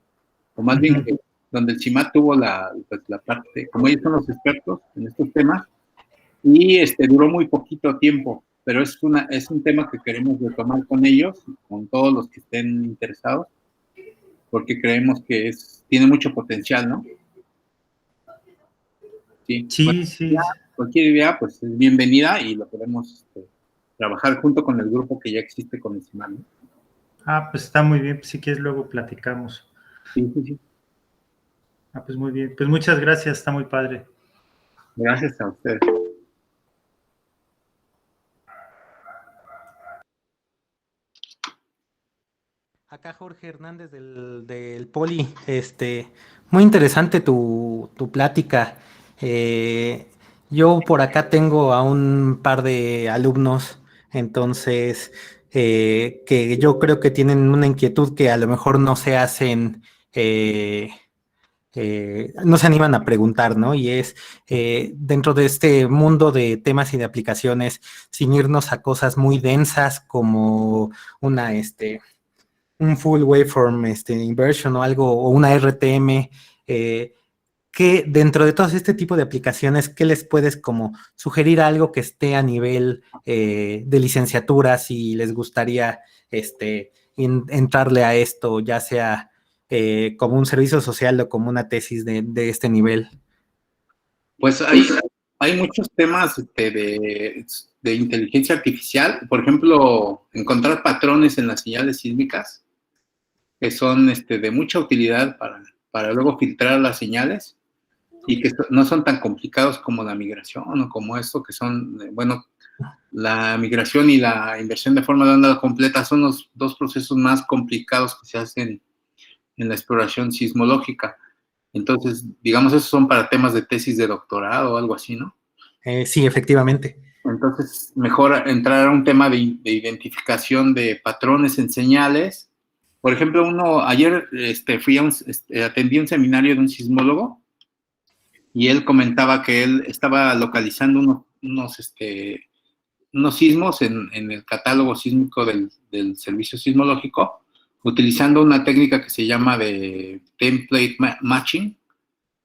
o más bien donde el CIMAT tuvo pues, la parte, como ellos son los expertos en estos temas, y duró muy poquito tiempo, pero es un tema que queremos retomar con ellos, con todos los que estén interesados, porque creemos que tiene mucho potencial, ¿no? Sí. Sí, Bueno, sí. Cualquier idea, pues es bienvenida y lo podemos trabajar junto con el grupo que ya existe con el CIMAT, ¿no? Pues está muy bien, si quieres luego platicamos. Sí. Pues muy bien, pues muchas gracias, está muy padre. Gracias a ustedes. Acá Jorge Hernández del Poli, muy interesante tu plática. Yo por acá tengo a un par de alumnos, entonces, que yo creo que tienen una inquietud que a lo mejor no se hacen, no se animan a preguntar, ¿no? Y es dentro de este mundo de temas y de aplicaciones, sin irnos a cosas muy densas como un full waveform inversion o algo, o una RTM, que dentro de todo este tipo de aplicaciones, ¿qué les puedes como sugerir algo que esté a nivel de licenciatura si les gustaría entrarle a esto, ya sea como un servicio social o como una tesis de este nivel? Pues hay muchos temas de inteligencia artificial, por ejemplo, encontrar patrones en las señales sísmicas que son de mucha utilidad para luego filtrar las señales y que no son tan complicados como la migración o como esto, que son, bueno, la migración y la inversión de forma de onda completa son los dos procesos más complicados que se hacen en la exploración sismológica. Entonces, digamos, esos son para temas de tesis de doctorado o algo así, ¿no? Sí, efectivamente. Entonces, mejor entrar a un tema de identificación de patrones en señales. Por ejemplo, ayer atendí un seminario de un sismólogo y él comentaba que él estaba localizando unos sismos en el catálogo sísmico del servicio sismológico, utilizando una técnica que se llama de template matching,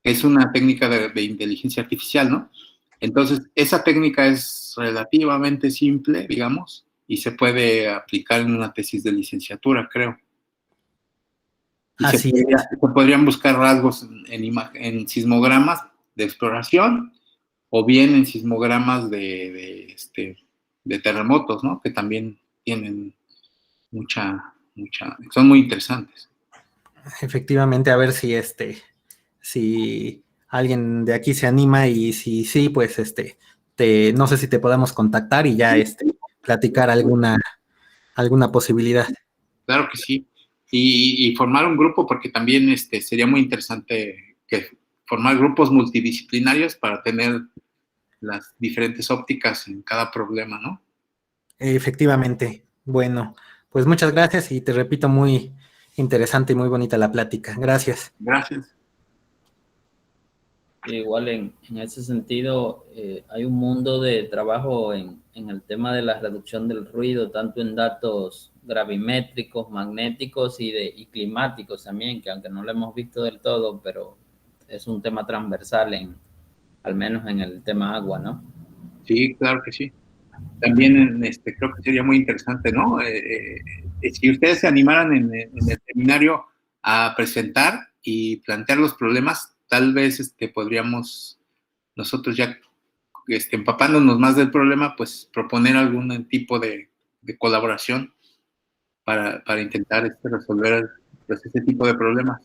que es una técnica de inteligencia artificial, ¿no? Entonces, esa técnica es relativamente simple, digamos, y se puede aplicar en una tesis de licenciatura, creo. Y Así se podrían buscar rasgos en sismogramas de exploración o bien en sismogramas de terremotos, ¿no? Que también tienen son muy interesantes. Efectivamente, a ver si alguien de aquí se anima y si sí, pues no sé si te podamos contactar y ya platicar alguna posibilidad. Claro que sí. Y formar un grupo, porque también sería muy interesante formar grupos multidisciplinarios para tener las diferentes ópticas en cada problema, ¿no? Efectivamente. Bueno, pues muchas gracias y te repito, muy interesante y muy bonita la plática. Gracias. Gracias. Igual en ese sentido, hay un mundo de trabajo en el tema de la reducción del ruido, tanto en datos gravimétricos, magnéticos y climáticos también, que aunque no lo hemos visto del todo, pero es un tema transversal al menos en el tema agua, ¿no? Sí, claro que sí. También creo que sería muy interesante, ¿no? Si ustedes se animaran en el seminario a presentar y plantear los problemas, tal vez podríamos nosotros ya empapándonos más del problema, pues proponer algún tipo de colaboración para intentar resolver pues, ese tipo de problemas.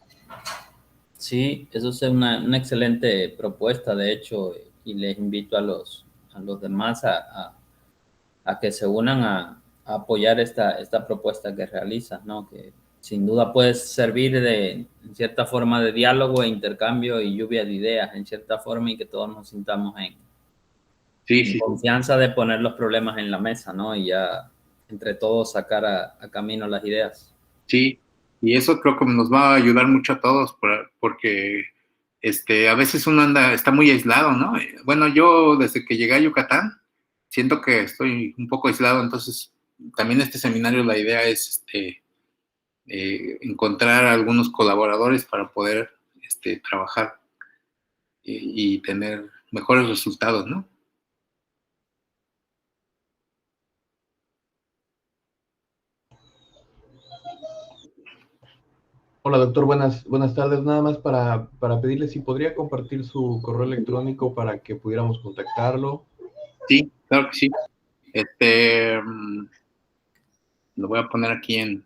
Sí, eso es una excelente propuesta, de hecho, y les invito a los demás a que se unan a apoyar esta propuesta que realizas, ¿no? Que sin duda puede servir en cierta forma de diálogo e intercambio y lluvia de ideas, en cierta forma, y que todos nos sintamos en confianza de poner los problemas en la mesa, ¿no? Y ya entre todos sacar a camino las ideas. Sí, y eso creo que nos va a ayudar mucho a todos porque a veces uno está muy aislado, ¿no? Bueno, yo desde que llegué a Yucatán siento que estoy un poco aislado, entonces también este seminario la idea es encontrar algunos colaboradores para poder trabajar y tener mejores resultados, ¿no? Hola doctor, buenas tardes. Nada más para pedirle si podría compartir su correo electrónico para que pudiéramos contactarlo. Sí, claro que sí. Lo voy a poner aquí en...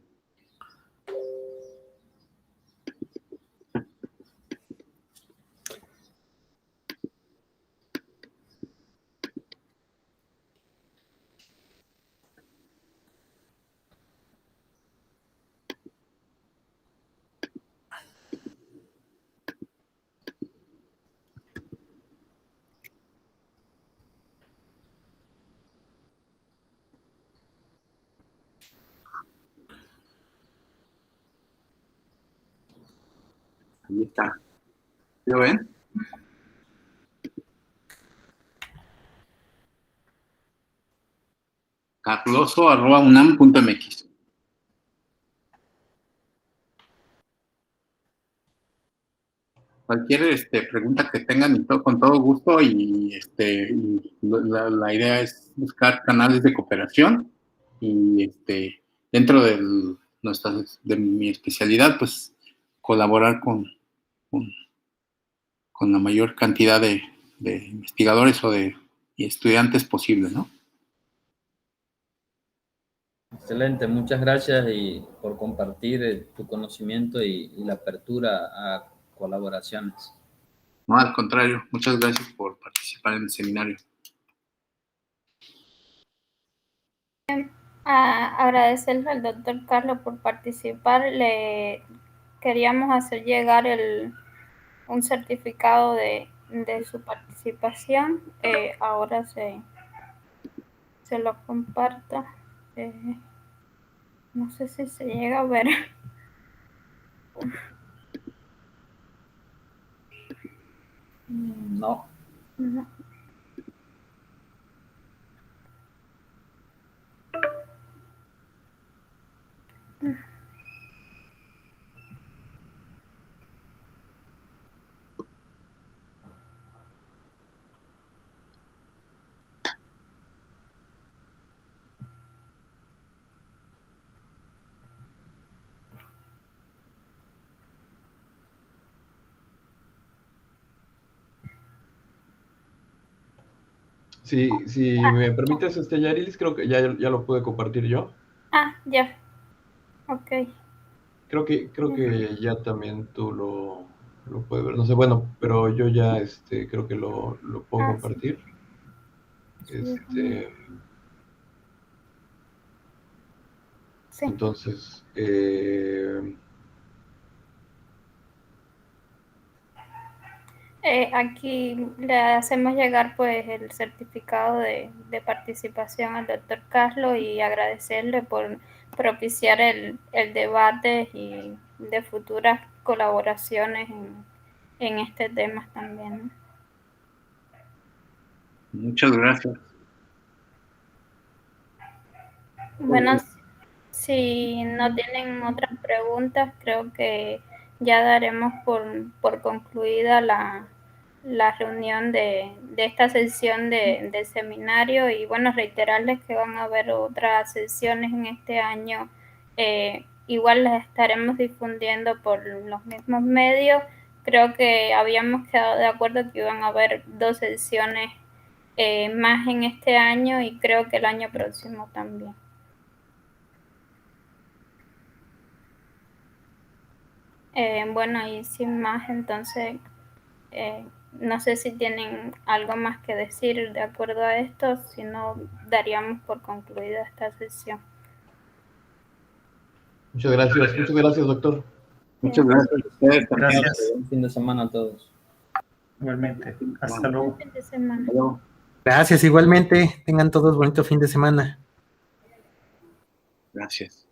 Ahí está. ¿Lo ven? carloso@unam.mx. Cualquier pregunta que tengan y todo, con todo gusto y la idea es buscar canales de cooperación y dentro de mi especialidad pues colaborar con, con la mayor cantidad de investigadores y estudiantes posible, ¿no? Excelente, muchas gracias y por compartir tu conocimiento y la apertura a colaboraciones. No, al contrario, muchas gracias por participar en el seminario. Agradecerle al doctor Carlos por participar. Le queríamos hacer llegar un certificado de su participación. Ahora se lo comparto. No sé si se llega a ver. No. No. Si me permites, Yarilis, creo que ya lo pude compartir yo. Ya. Ok. Creo que ya también tú lo puedes ver. No sé, bueno, pero yo ya creo que lo puedo compartir. Sí. Entonces, aquí le hacemos llegar pues el certificado de participación al doctor Carlos y agradecerle por propiciar el debate y de futuras colaboraciones en este tema también. Muchas gracias. Bueno, si no tienen otras preguntas, creo que ya daremos por concluida la reunión de esta sesión de seminario, y bueno, reiterarles que van a haber otras sesiones en este año. Igual las estaremos difundiendo por los mismos medios. Creo que habíamos quedado de acuerdo que iban a haber 2 sesiones más en este año, y creo que el año próximo también. Bueno, y sin más, entonces, no sé si tienen algo más que decir de acuerdo a esto, si no, daríamos por concluida esta sesión. Muchas gracias, doctor. Muchas gracias a ustedes también. Gracias. Buen fin de semana a todos. Igualmente. Hasta luego. Buen fin de semana. Hasta luego. Gracias, igualmente. Tengan todos bonito fin de semana. Gracias.